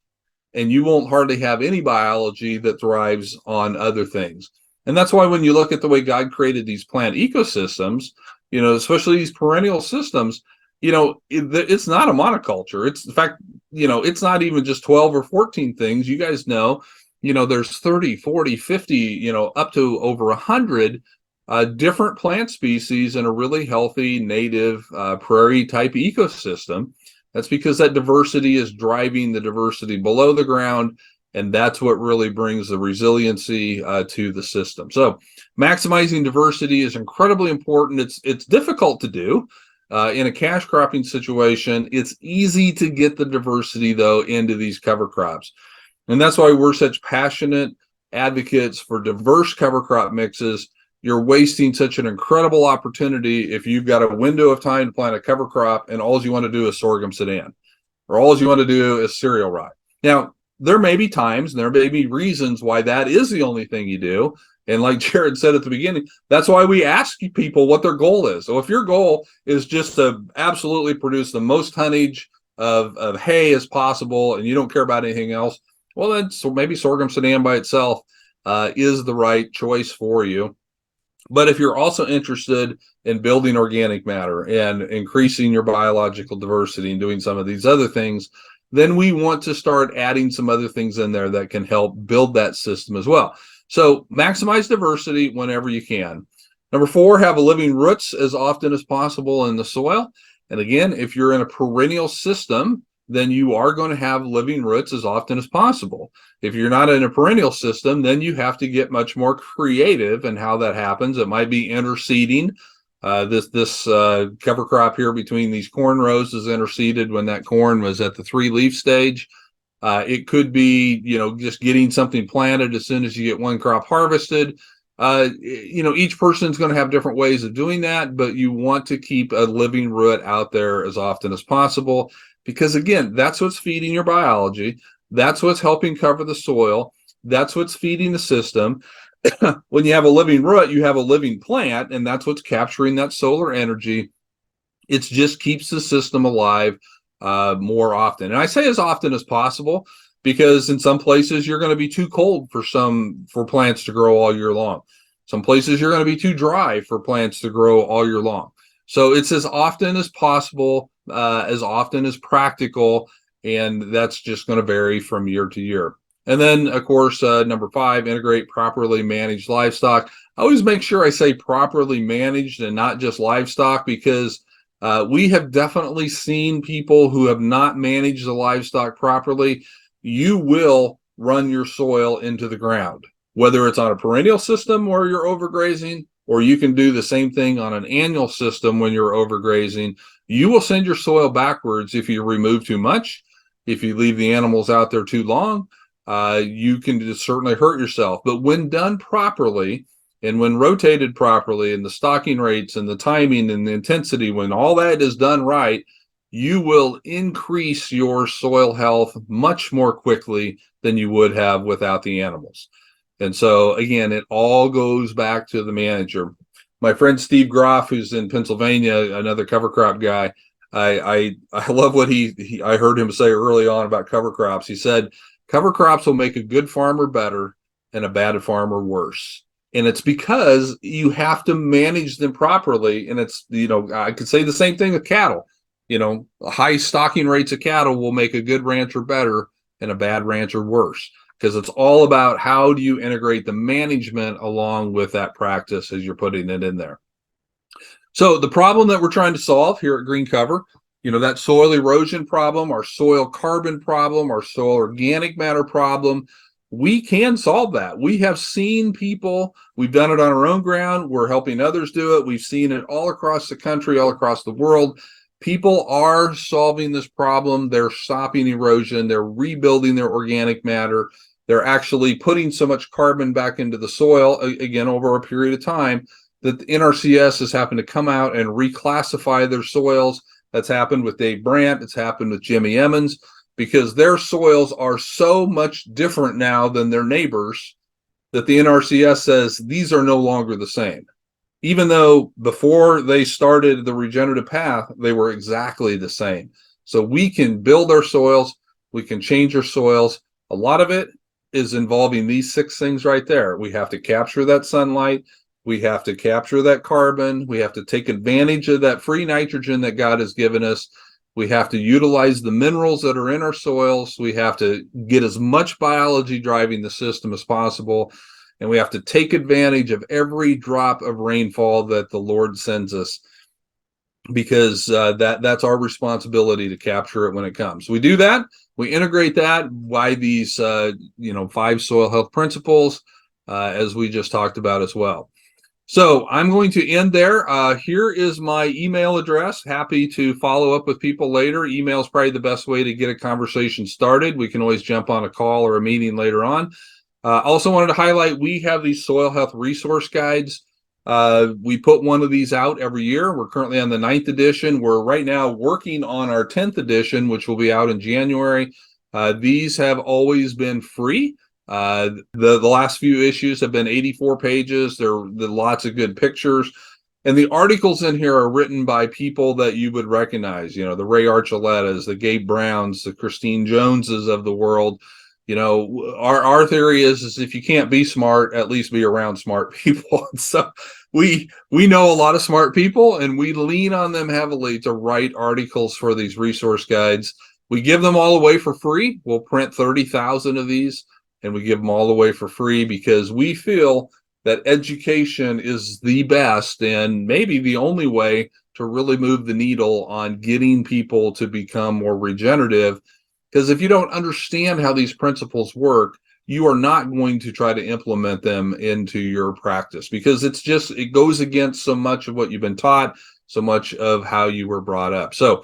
and you won't hardly have any biology that thrives on other things. And that's why when you look at the way God created these plant ecosystems, especially these perennial systems, it's not a monoculture. It's, in fact, it's not even just 12 or 14 things. You guys know, there's 30, 40, 50, up to over 100 different plant species in a really healthy native prairie type ecosystem. That's because that diversity is driving the diversity below the ground, and that's what really brings the resiliency to the system. So maximizing diversity is incredibly important. It's difficult to do in a cash cropping situation. It's easy to get the diversity, though, into these cover crops. And that's why we're such passionate advocates for diverse cover crop mixes. You're wasting such an incredible opportunity if you've got a window of time to plant a cover crop and all you want to do is sorghum sudan, or all you want to do is cereal rye. Now, there may be times and there may be reasons why that is the only thing you do. And like Jared said at the beginning, that's why we ask people what their goal is. So if your goal is just to absolutely produce the most tonnage of hay as possible and you don't care about anything else, well, then maybe sorghum sudan by itself is the right choice for you. But if you're also interested in building organic matter and increasing your biological diversity and doing some of these other things, then we want to start adding some other things in there that can help build that system as well. So maximize diversity whenever you can. Number four, have living roots as often as possible in the soil. And again, if you're in a perennial system, then you are going to have living roots as often as possible. If you're not in a perennial system, then you have to get much more creative in how that happens. It might be interseeding. This cover crop here between these corn rows is interseeded when that corn was at the 3-leaf stage. It could be, just getting something planted as soon as you get one crop harvested. Each person's going to have different ways of doing that, but you want to keep a living root out there as often as possible. Because again, that's what's feeding your biology. That's what's helping cover the soil. That's what's feeding the system. When you have a living root, you have a living plant, and that's what's capturing that solar energy. It just keeps the system alive more often. And I say as often as possible, because in some places you're going to be too cold for plants to grow all year long. Some places you're going to be too dry for plants to grow all year long. So it's as often as possible, as often as practical, and that's just going to vary from year to year. And then, of course, number 5, integrate properly managed livestock. I always make sure I say properly managed and not just livestock, because we have definitely seen people who have not managed the livestock properly. You will run your soil into the ground, whether it's on a perennial system where you're overgrazing, or you can do the same thing on an annual system when you're overgrazing. You will send your soil backwards if you remove too much. If you leave the animals out there too long, you can just certainly hurt yourself. But when done properly, and when rotated properly, and the stocking rates and the timing and the intensity, when all that is done right, you will increase your soil health much more quickly than you would have without the animals. And so, again, it all goes back to the manager. My friend Steve Groff, who's in Pennsylvania, another cover crop guy, I love what I heard him say early on about cover crops. He said, cover crops will make a good farmer better and a bad farmer worse. And it's because you have to manage them properly. And it's, I could say the same thing with cattle. High stocking rates of cattle will make a good rancher better and a bad rancher worse, because it's all about how do you integrate the management along with that practice as you're putting it in there. So the problem that we're trying to solve here at Green Cover, that soil erosion problem, our soil carbon problem, our soil organic matter problem, we can solve that. We have seen people, we've done it on our own ground, we're helping others do it. We've seen it all across the country, all across the world. People are solving this problem. They're stopping erosion. They're rebuilding their organic matter. They're actually putting so much carbon back into the soil, again, over a period of time, that the NRCS has happened to come out and reclassify their soils. That's happened with Dave Brandt. It's happened with Jimmy Emmons, because their soils are so much different now than their neighbors that the NRCS says these are no longer the same. Even though before they started the regenerative path, they were exactly the same. So we can build our soils. We can change our soils. A lot of it is involving these 6 things right there. We have to capture that sunlight. We have to capture that carbon. We have to take advantage of that free nitrogen that God has given us. We have to utilize the minerals that are in our soils. We have to get as much biology driving the system as possible. And we have to take advantage of every drop of rainfall that the Lord sends us, because that's our responsibility to capture it when it comes. We do that. We integrate that by these 5 soil health principles, as we just talked about as well. So I'm going to end there. Here is my email address. Happy to follow up with people later. Email is probably the best way to get a conversation started. We can always jump on a call or a meeting later on. Also wanted to highlight, we have these soil health resource guides. We put one of these out every year. We're currently on the 9th edition. We're right now working on our 10th edition, which will be out in January. These have always been free. The last few issues have been 84 pages. There are lots of good pictures. And the articles in here are written by people that you would recognize, the Ray Archulettas, the Gabe Browns, the Christine Joneses of the world. Our theory is if you can't be smart, at least be around smart people. So we know a lot of smart people, and we lean on them heavily to write articles for these resource guides. We give them all away for free. We'll print 30,000 of these, and we give them all away for free, because we feel that education is the best and maybe the only way to really move the needle on getting people to become more regenerative. Because if you don't understand how these principles work, you are not going to try to implement them into your practice, because it goes against so much of what you've been taught, so much of how you were brought up. So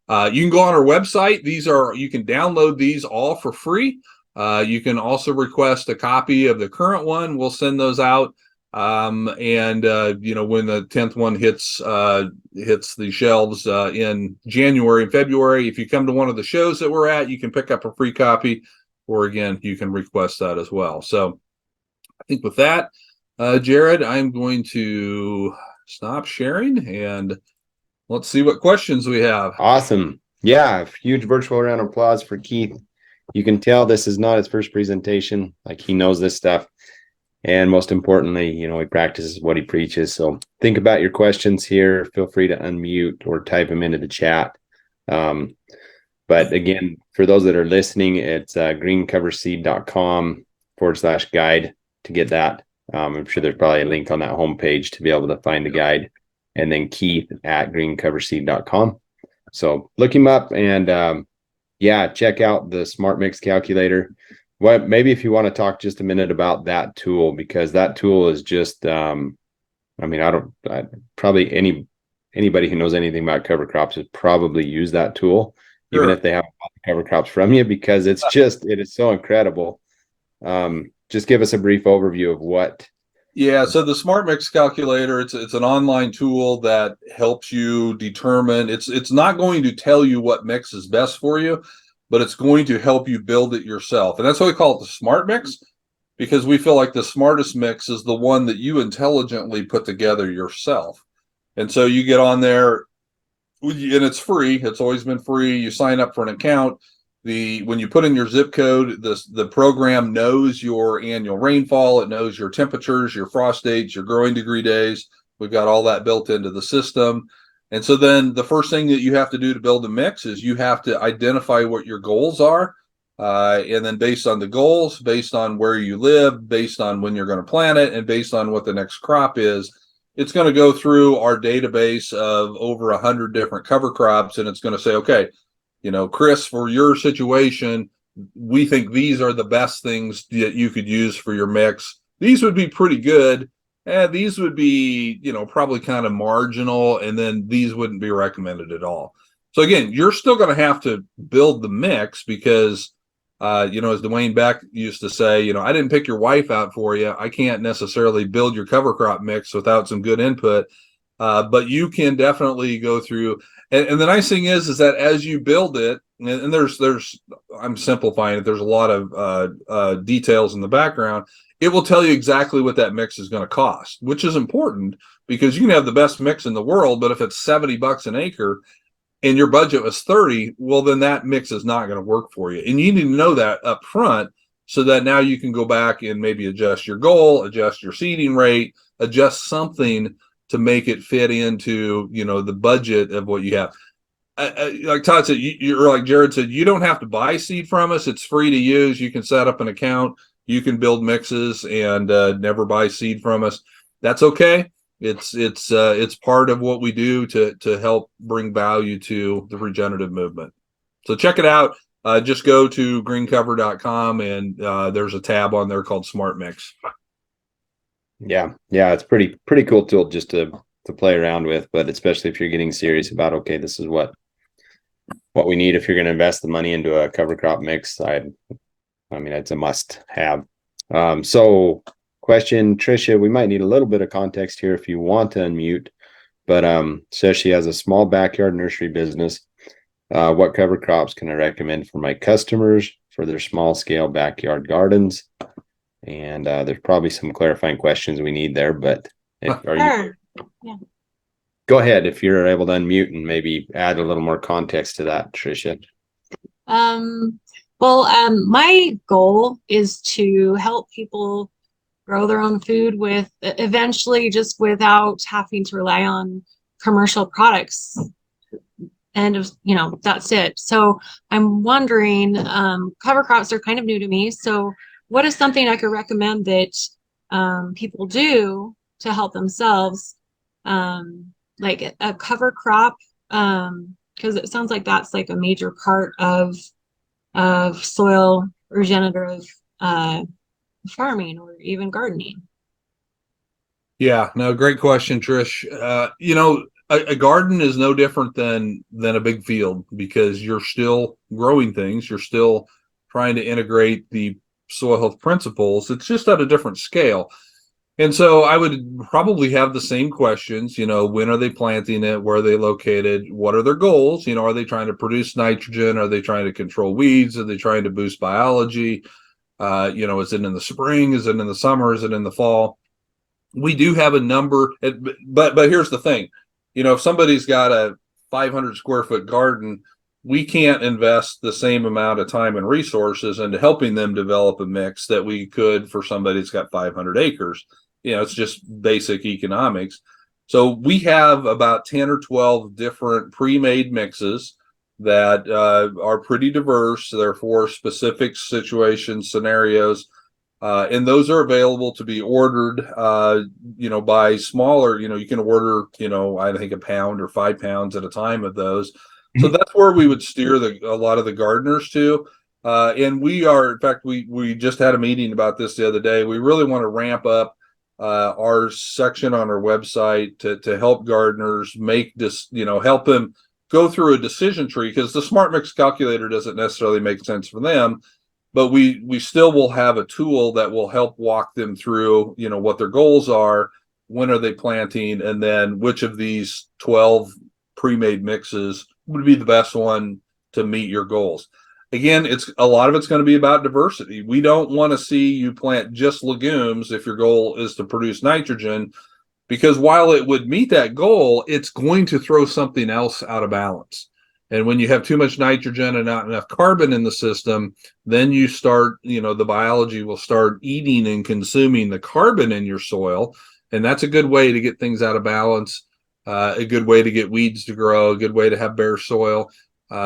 you can go on our website. You can download these all for free. You can also request a copy of the current one. We'll send those out. When the 10th one hits the shelves in January and February, if you come to one of the shows that we're at, you can pick up a free copy, or again, you can request that as well. So I think with that, Jared, I'm going to stop sharing and let's see what questions we have. Awesome. Yeah, huge virtual round of applause for Keith. You can tell this is not his first presentation. Like, he knows this stuff. And most importantly, he practices what he preaches. So think about your questions here. Feel free to unmute or type them into the chat. But again, for those that are listening, it's greencoverseed.com/guide to get that. I'm sure there's probably a link on that homepage to be able to find the guide. And then Keith at greencoverseed.com. So look him up and check out the Smart Mix Calculator. Maybe if you want to talk just a minute about that tool, because that tool is just, probably anybody who knows anything about cover crops has probably used that tool, Sure. Even if they haven't bought the cover crops from you, because it is so incredible. Just give us a brief overview of what Yeah, so the Smart Mix Calculator, it's an online tool that helps you determine. It's not going to tell you what mix is best for you, but it's going to help you build it yourself. And that's why we call it the Smart Mix, because we feel like the smartest mix is the one that you intelligently put together yourself. And so you get on there, and it's free. It's always been free. You sign up for an account. When you put in your zip code, the program knows your annual rainfall. It knows your temperatures, your frost dates, your growing degree days. We've got all that built into the system. And so then the first thing that you have to do to build a mix is you have to identify what your goals are. And then based on the goals, based on where you live, based on when you're going to plant it, and based on what the next crop is, it's going to go through our database of over 100 different cover crops. And it's going to say, okay, Chris, for your situation, we think these are the best things that you could use for your mix. These would be pretty good. And these would be, probably kind of marginal. And then these wouldn't be recommended at all. So again, you're still going to have to build the mix because, as Dwayne Beck used to say, I didn't pick your wife out for you. I can't necessarily build your cover crop mix without some good input. But you can definitely go through. And the nice thing is that as you build it, and there's I'm simplifying it. There's a lot of details in the background. It will tell you exactly what that mix is going to cost, which is important because you can have the best mix in the world, but if it's $70 an acre and your budget was 30, well, then that mix is not going to work for you. And you need to know that up front so that now you can go back and maybe adjust your goal, adjust your seeding rate, adjust something to make it fit into, the budget of what you have. Like Todd said, or like Jared said, you don't have to buy seed from us. It's free to use. You can set up an account. You can build mixes and never buy seed from us. That's okay. It's part of what we do to help bring value to the regenerative movement. So check it out. Just go to greencover.com and there's a tab on there called Smart Mix. Yeah, it's pretty cool tool just to play around with, but especially if you're getting serious about, okay, this is what we need if you're going to invest the money into a cover crop mix. I mean, it's a must have. So question, Tricia, we might need a little bit of context here if you want to unmute, but says she has a small backyard nursery business. What cover crops can I recommend for my customers for their small scale backyard gardens? And there's probably some clarifying questions we need there, but Yeah. Go ahead if you're able to unmute and maybe add a little more context to that, Tricia. My goal is to help people grow their own food with eventually just without having to rely on commercial products. And, that's it. So I'm wondering, cover crops are kind of new to me. So what is something I could recommend that people do to help themselves, like a cover crop? Because it sounds like that's like a major part of soil regenerative farming or even gardening. Yeah, no, great question, Trish. A garden is no different than a big field because you're still growing things. You're still trying to integrate the soil health principles. It's just at a different scale. And so I would probably have the same questions, when are they planting it? Where are they located? What are their goals? Are they trying to produce nitrogen? Are they trying to control weeds? Are they trying to boost biology? Is it in the spring? Is it in the summer? Is it in the fall? We do have a number, but here's the thing. If somebody's got a 500 square foot garden, we can't invest the same amount of time and resources into helping them develop a mix that we could for somebody that's got 500 acres. It's just basic economics. So we have about 10 or 12 different pre-made mixes that are pretty diverse. They're for specific situations, scenarios. And those are available to be ordered, by smaller, you can order, I think a pound or 5 pounds at a time of those. So that's where we would steer a lot of the gardeners to. And we are, in fact, we just had a meeting about this the other day. We really want to ramp up our section on our website to help gardeners make this, help them go through a decision tree, because the Smart Mix Calculator doesn't necessarily make sense for them. but we still will have a tool that will help walk them through, what their goals are, when are they planting, and then which of these 12 pre-made mixes would be the best one to meet your goals. Again, a lot of it's going to be about diversity. We don't want to see you plant just legumes if your goal is to produce nitrogen, because while it would meet that goal, it's going to throw something else out of balance. And when you have too much nitrogen and not enough carbon in the system, then you start, the biology will start eating and consuming the carbon in your soil. And that's a good way to get things out of balance, a good way to get weeds to grow, a good way to have bare soil.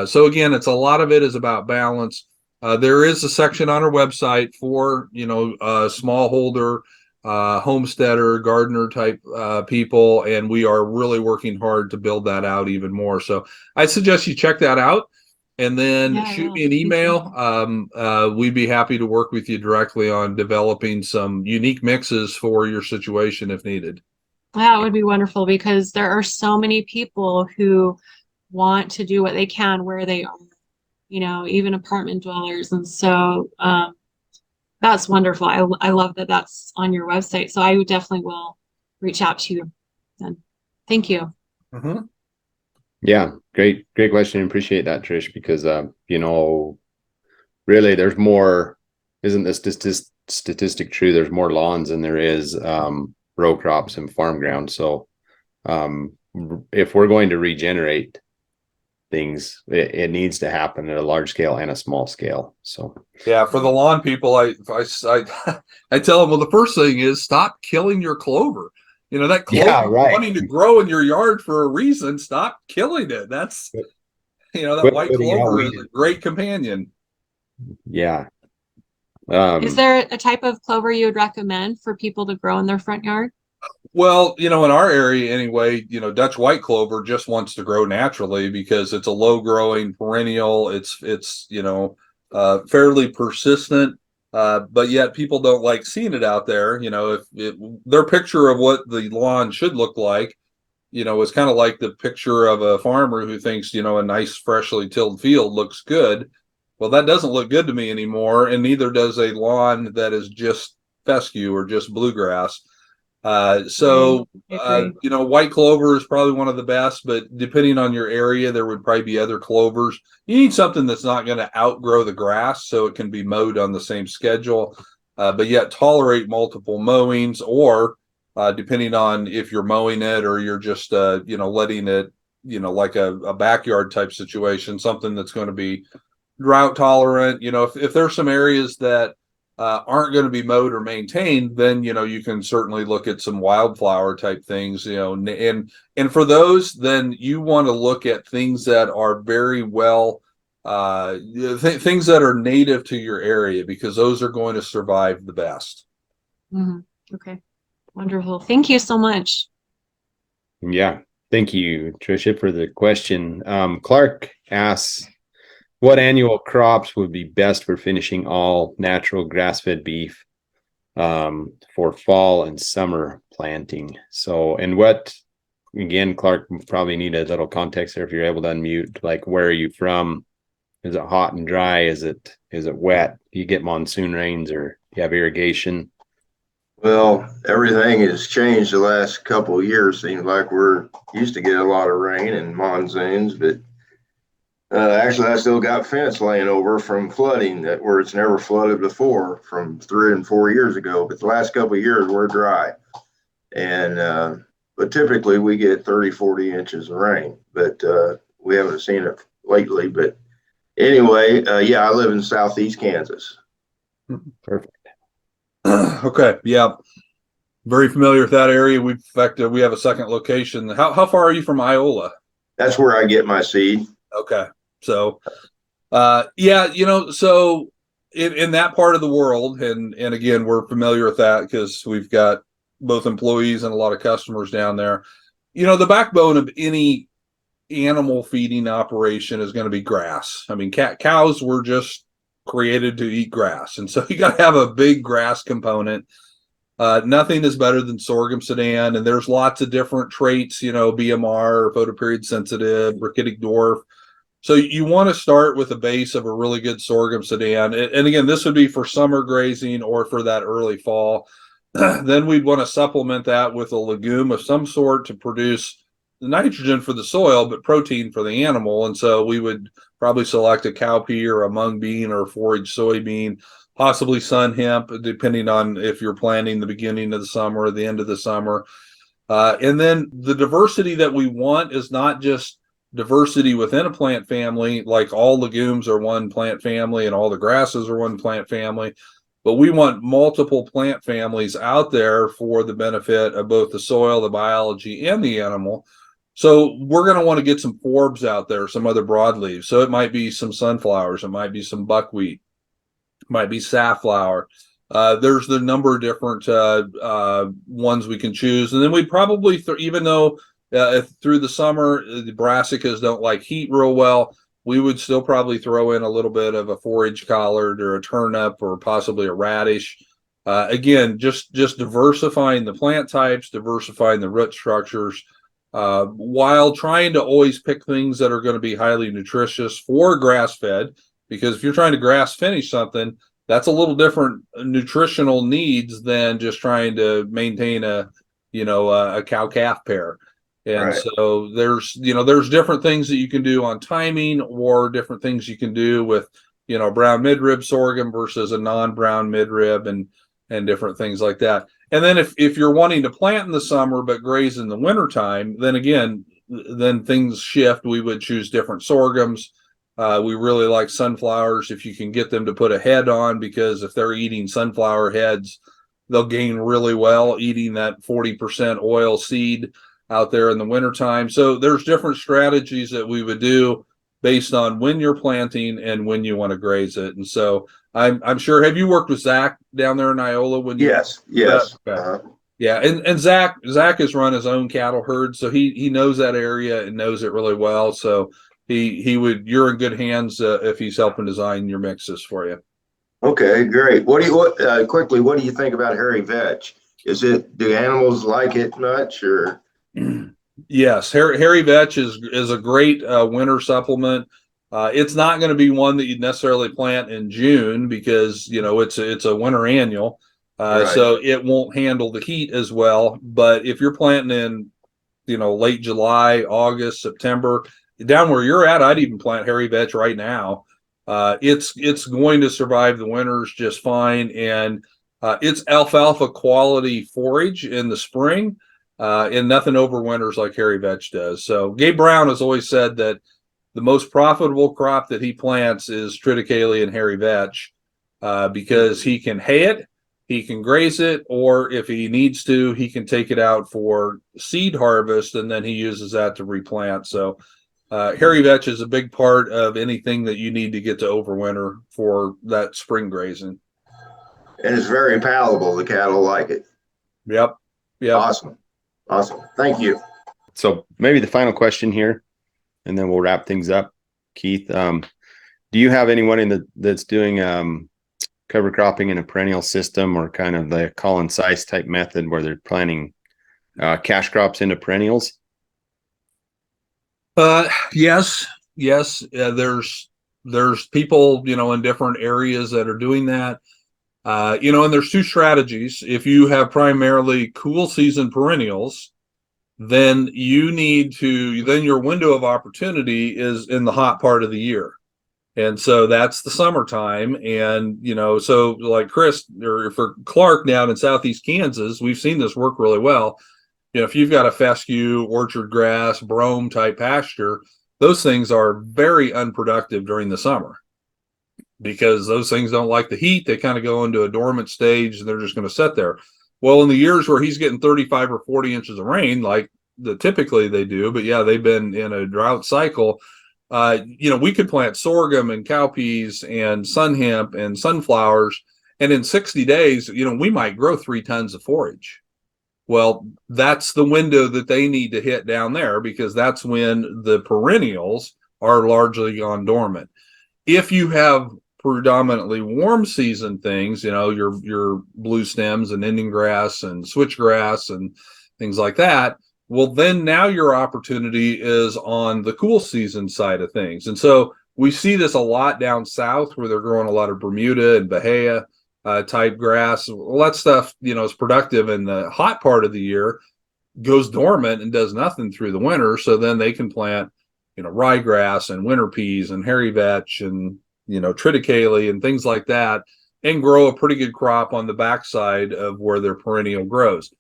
So again, a lot of it is about balance. There is a section on our website for, smallholder, homesteader, gardener type people, and we are really working hard to build that out even more. So I suggest you check that out, and then shoot me an email. We'd be happy to work with you directly on developing some unique mixes for your situation if needed. That would be wonderful, because there are so many people who want to do what they can where they are, even apartment dwellers. And so that's wonderful. I love that that's on your website. So I definitely will reach out to you then. Thank you. Mm-hmm. Yeah, great question. Appreciate that, Trish, because really there's more. Isn't this statistic true? There's more lawns than there is row crops and farm ground. So if we're going to regenerate things, it needs to happen at a large scale and a small scale. So yeah, for the lawn people, I tell them, well, the first thing is stop killing your clover. That clover wanting to grow in your yard for a reason. Stop killing it. That's that white clover is a great companion. Yeah. Is there a type of clover you would recommend for people to grow in their front yard? Well, in our area anyway, Dutch white clover just wants to grow naturally because it's a low growing perennial. It's fairly persistent, but yet people don't like seeing it out there. If their picture of what the lawn should look like, is kind of like the picture of a farmer who thinks, a nice freshly tilled field looks good. Well, that doesn't look good to me anymore, and neither does a lawn that is just fescue or just bluegrass. White clover is probably one of the best, but depending on your area, there would probably be other clovers. You need something that's not going to outgrow the grass, so it can be mowed on the same schedule, but yet tolerate multiple mowings, or depending on if you're mowing it or you're just, letting it, like a backyard type situation, something that's going to be drought tolerant. If there's some areas that aren't going to be mowed or maintained, then you can certainly look at some wildflower type things, and for those, then you want to look at things that are very well things that are native to your area, because those are going to survive the best. Mm-hmm. Okay, wonderful. Thank you so much. Yeah, thank you, Tricia, for the question. Clark asks, what annual crops would be best for finishing all natural grass-fed beef for fall and summer planting? So, and again, Clark, probably need a little context there if you're able to unmute, like where are you from? Is it hot and dry? Is it wet? Do you get monsoon rains, or do you have irrigation? Well, everything has changed the last couple of years. Seems like we're used to get a lot of rain and monsoons, but actually, I still got fence laying over from flooding where it's never flooded before from 3 and 4 years ago. But the last couple of years, we're dry. And but typically, we get 30, 40 inches of rain. But we haven't seen it lately. But anyway, I live in southeast Kansas. Perfect. Okay, yeah. Very familiar with that area. In fact, we have a second location. How far are you from Iola? That's where I get my seed. Okay. So, so in that part of the world, and again, we're familiar with that because we've got both employees and a lot of customers down there. The backbone of any animal feeding operation is going to be grass. I mean, cows were just created to eat grass, and so you got to have a big grass component. Nothing is better than sorghum sedan, and there's lots of different traits, BMR, photoperiod sensitive, rachitic dwarf. So you want to start with a base of a really good sorghum sedan. And again, this would be for summer grazing or for that early fall. Then we'd want to supplement that with a legume of some sort to produce the nitrogen for the soil, but protein for the animal. And so we would probably select a cowpea or a mung bean or a forage soybean, possibly sun hemp, depending on if you're planting the beginning of the summer or the end of the summer. And then the diversity that we want is not just diversity within a plant family, like all legumes are one plant family and all the grasses are one plant family, but we want multiple plant families out there for the benefit of both the soil, the biology, and the animal. So we're going to want to get some forbs out there, some other broadleaves. So it might be some sunflowers, it might be some buckwheat, it might be safflower. There's the number of different ones we can choose. And then we'd probably, even though if through the summer, the brassicas don't like heat real well, we would still probably throw in a little bit of a forage collard or a turnip or possibly a radish. Again, just diversifying the plant types, diversifying the root structures, while trying to always pick things that are going to be highly nutritious for grass-fed. Because if you're trying to grass finish something, that's a little different nutritional needs than just trying to maintain a cow-calf pair. And Right. so there's different things that you can do on timing, or different things you can do with, brown midrib sorghum versus a non-brown midrib, and different things like that. And then if you're wanting to plant in the summer but graze in the wintertime, then things shift. We would choose different sorghums. We really like sunflowers if you can get them to put a head on, because if they're eating sunflower heads, they'll gain really well eating that 40% oil seed out there in the wintertime. So there's different strategies that we would do based on when you're planting and when you want to graze it. And so I'm sure, have you worked with Zach down there in Iola? Yes. Okay. Yeah. And Zach has run his own cattle herd, so he knows that area and knows it really well. So you're in good hands if he's helping design your mixes for you. Okay, great. What do you think about hairy vetch? Do animals like it much, or? Yes, hairy vetch is a great winter supplement. It's not going to be one that you'd necessarily plant in June, because it's a winter annual, Right. so it won't handle the heat as well. But if you're planting in late July, August, September, down where you're at, I'd even plant hairy vetch right now. It's going to survive the winters just fine, and it's alfalfa quality forage in the spring. And nothing overwinters like hairy vetch does. So Gabe Brown has always said that the most profitable crop that he plants is triticale and hairy vetch, because he can hay it, he can graze it, or if he needs to, he can take it out for seed harvest, and then he uses that to replant. So hairy vetch is a big part of anything that you need to get to overwinter for that spring grazing. And it's very palatable. The cattle like it. Yep. Awesome. Thank you. So maybe the final question here, and then we'll wrap things up. Keith, do you have anyone that's doing cover cropping in a perennial system, or kind of the Colin Sice type method where they're planting cash crops into perennials? Yes. There's people, in different areas that are doing that. And there's two strategies. If you have primarily cool season perennials, then then your window of opportunity is in the hot part of the year. And so that's the summertime. And, so like Chris, or for Clark down in Southeast Kansas, we've seen this work really well. If you've got a fescue, orchard grass, brome type pasture, those things are very unproductive during the summer, because those things don't like the heat. They kind of go into a dormant stage, and they're just going to sit there. Well, in the years where he's getting 35 or 40 inches of rain, like typically they do, but yeah, they've been in a drought cycle. We could plant sorghum and cowpeas and sun hemp and sunflowers, and in 60 days, we might grow 3 tons of forage. Well, that's the window that they need to hit down there, because that's when the perennials are largely gone dormant. If you have predominantly warm season things, your blue stems and Indian grass and switchgrass and things like that, Well, then now your opportunity is on the cool season side of things. And so we see this a lot down south where they're growing a lot of Bermuda and Bahia type grass. All that stuff, is productive in the hot part of the year, goes dormant and does nothing through the winter. So then they can plant, ryegrass and winter peas and hairy vetch and, triticale and things like that, and grow a pretty good crop on the backside of where their perennial grows.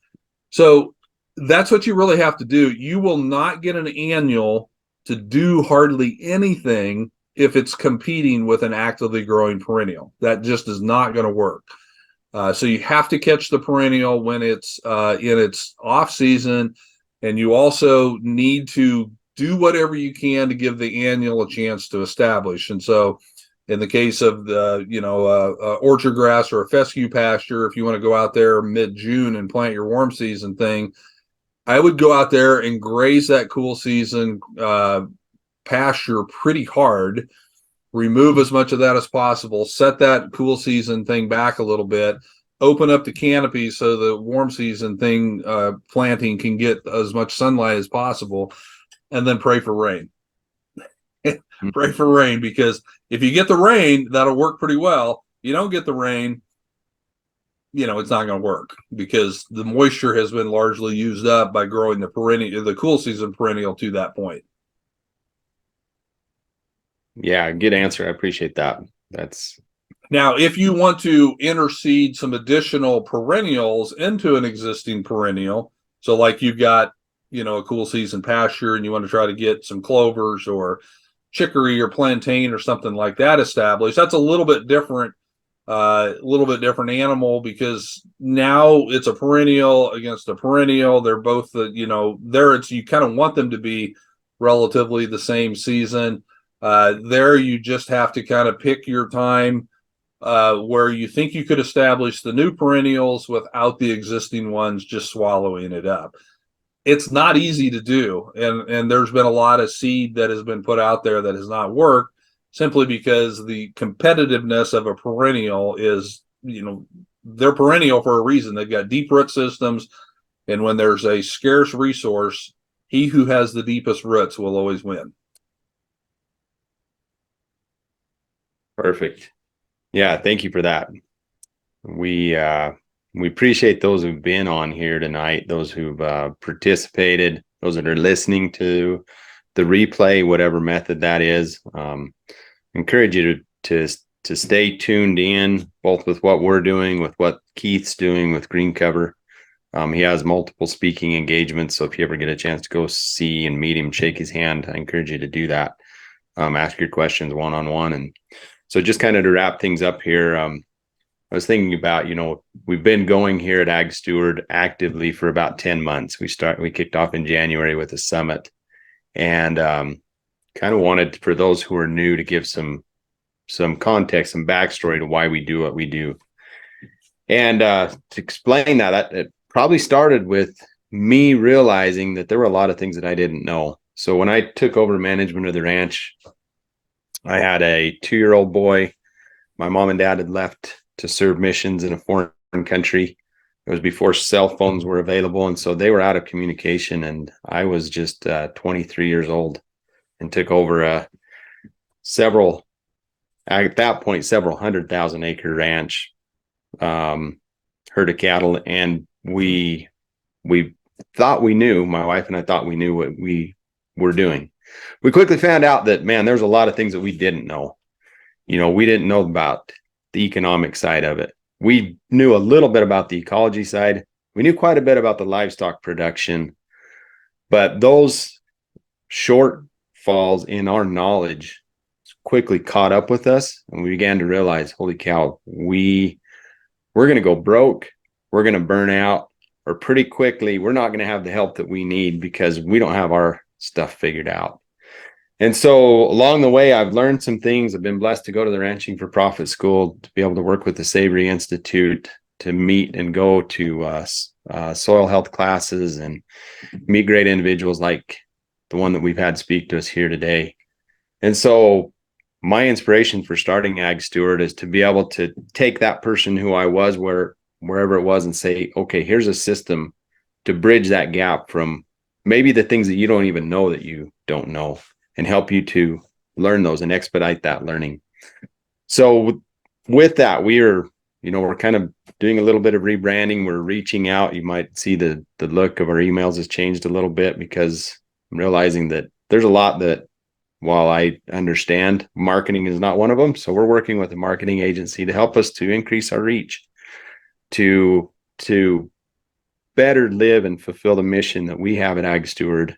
So that's what you really have to do. You will not get an annual to do hardly anything if it's competing with an actively growing perennial. That just is not going to work. So you have to catch the perennial when it's in its off season, and you also need to do whatever you can to give the annual a chance to establish. And so in the case of the, orchard grass or a fescue pasture, if you want to go out there mid-June and plant your warm season thing, I would go out there and graze that cool season pasture pretty hard, remove as much of that as possible, set that cool season thing back a little bit, open up the canopy so the warm season thing planting can get as much sunlight as possible, and then pray for rain. Pray for rain, because if you get the rain, that'll work pretty well. You don't get the rain, it's not going to work, because the moisture has been largely used up by growing the cool season perennial to that point. Yeah, good answer. I appreciate that. Now, if you want to interseed some additional perennials into an existing perennial, so like you've got, a cool season pasture and you want to try to get some clovers or chicory or plantain or something like that established, that's a little bit different animal, because now it's a perennial against a perennial. They're both you kind of want them to be relatively the same season. There you just have to kind of pick your time where you think you could establish the new perennials without the existing ones just swallowing it up. It's not easy to do, and there's been a lot of seed that has been put out there that has not worked, simply because the competitiveness of a perennial is, they're perennial for a reason. They've got deep root systems, and when there's a scarce resource, he who has the deepest roots will always win. Perfect. Yeah, thank you for that. We appreciate those who've been on here tonight, those who've participated, those that are listening to the replay, whatever method that is. Encourage you to stay tuned in, both with what we're doing, with what Keith's doing with Green Cover. He has multiple speaking engagements, so if you ever get a chance to go see and meet him, shake his hand, I encourage you to do that. Ask your questions one-on-one. And so just kind of to wrap things up here, I was thinking about, we've been going here at Ag Steward actively for about 10 months. We kicked off in January with a summit, and kind of wanted, for those who are new, to give some context, some backstory to why we do what we do. And to explain that it probably started with me realizing that there were a lot of things that I didn't know. So when I took over management of the ranch, I had a 2-year-old boy. My mom and dad had left to serve missions in a foreign country. It was before cell phones were available, and so they were out of communication, and I was just 23 years old and took over several 100,000-acre ranch, herd of cattle, and we thought we knew, my wife and I thought we knew what we were doing. We quickly found out that, man, there's a lot of things that we didn't know. We didn't know about the economic side of it. We knew a little bit about the ecology side. We knew quite a bit about the livestock production, but those shortfalls in our knowledge quickly caught up with us, and we began to realize, holy cow, we're going to go broke. We're going to burn out, or pretty quickly, we're not going to have the help that we need because we don't have our stuff figured out. And so along the way, I've learned some things. I've been blessed to go to the Ranching for Profit School, to be able to work with the Savory Institute, to meet and go to soil health classes and meet great individuals like the one that we've had speak to us here today. And so my inspiration for starting Ag Steward is to be able to take that person who I was, wherever it was, and say, okay, here's a system to bridge that gap from maybe the things that you don't even know that you don't know, and help you to learn those and expedite that learning. So with that, we're kind of doing a little bit of rebranding. We're reaching out. You might see the look of our emails has changed a little bit, because I'm realizing that there's a lot that, while I understand, marketing is not one of them. So we're working with a marketing agency to help us to increase our reach, to better live and fulfill the mission that we have at Ag Steward,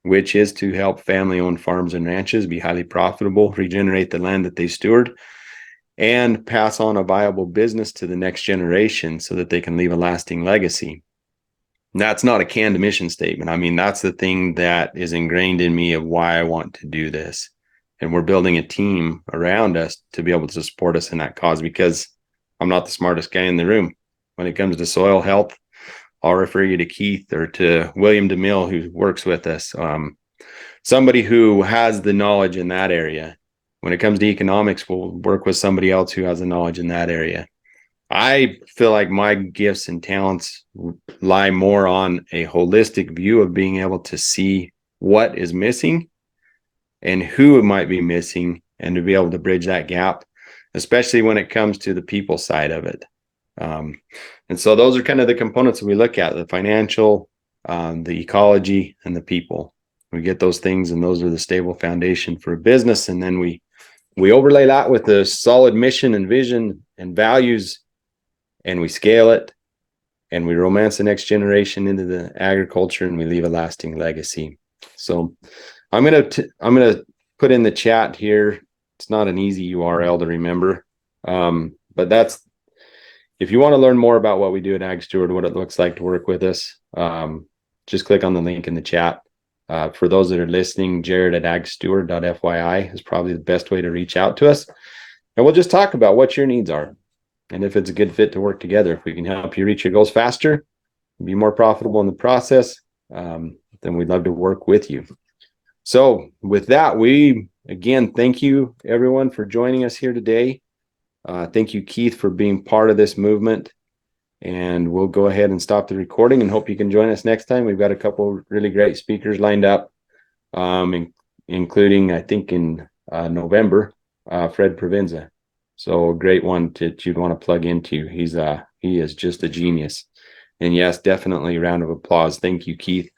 which is to help family-owned farms and ranches be highly profitable, regenerate the land that they steward, and pass on a viable business to the next generation so that they can leave a lasting legacy. And that's not a canned mission statement. I mean, that's the thing that is ingrained in me of why I want to do this. And we're building a team around us to be able to support us in that cause, because I'm not the smartest guy in the room. When it comes to soil health, I'll refer you to Keith or to William DeMille, who works with us. Somebody who has the knowledge in that area. When it comes to economics, we'll work with somebody else who has the knowledge in that area. I feel like my gifts and talents lie more on a holistic view of being able to see what is missing and who it might be missing, and to be able to bridge that gap, especially when it comes to the people side of it. And so those are kind of the components that we look at: the financial, the ecology, and the people. We get those things, and those are the stable foundation for a business. And then we overlay that with a solid mission and vision and values, and we scale it, and we romance the next generation into the agriculture, and we leave a lasting legacy. So I'm gonna put in the chat here. It's not an easy URL to remember, but that's, if you want to learn more about what we do at Ag Steward, what it looks like to work with us, just click on the link in the chat. For those that are listening, jared@agsteward.fyi is probably the best way to reach out to us. And we'll just talk about what your needs are, and if it's a good fit to work together. If we can help you reach your goals faster, be more profitable in the process, then we'd love to work with you. So with that, we again thank you everyone for joining us here today. Thank you, Keith, for being part of this movement. And we'll go ahead and stop the recording, and hope you can join us next time. We've got a couple really great speakers lined up, including, I think, in November, Fred Provenza. So a great one that you'd want to plug into. He is just a genius. And yes, definitely a round of applause. Thank you, Keith.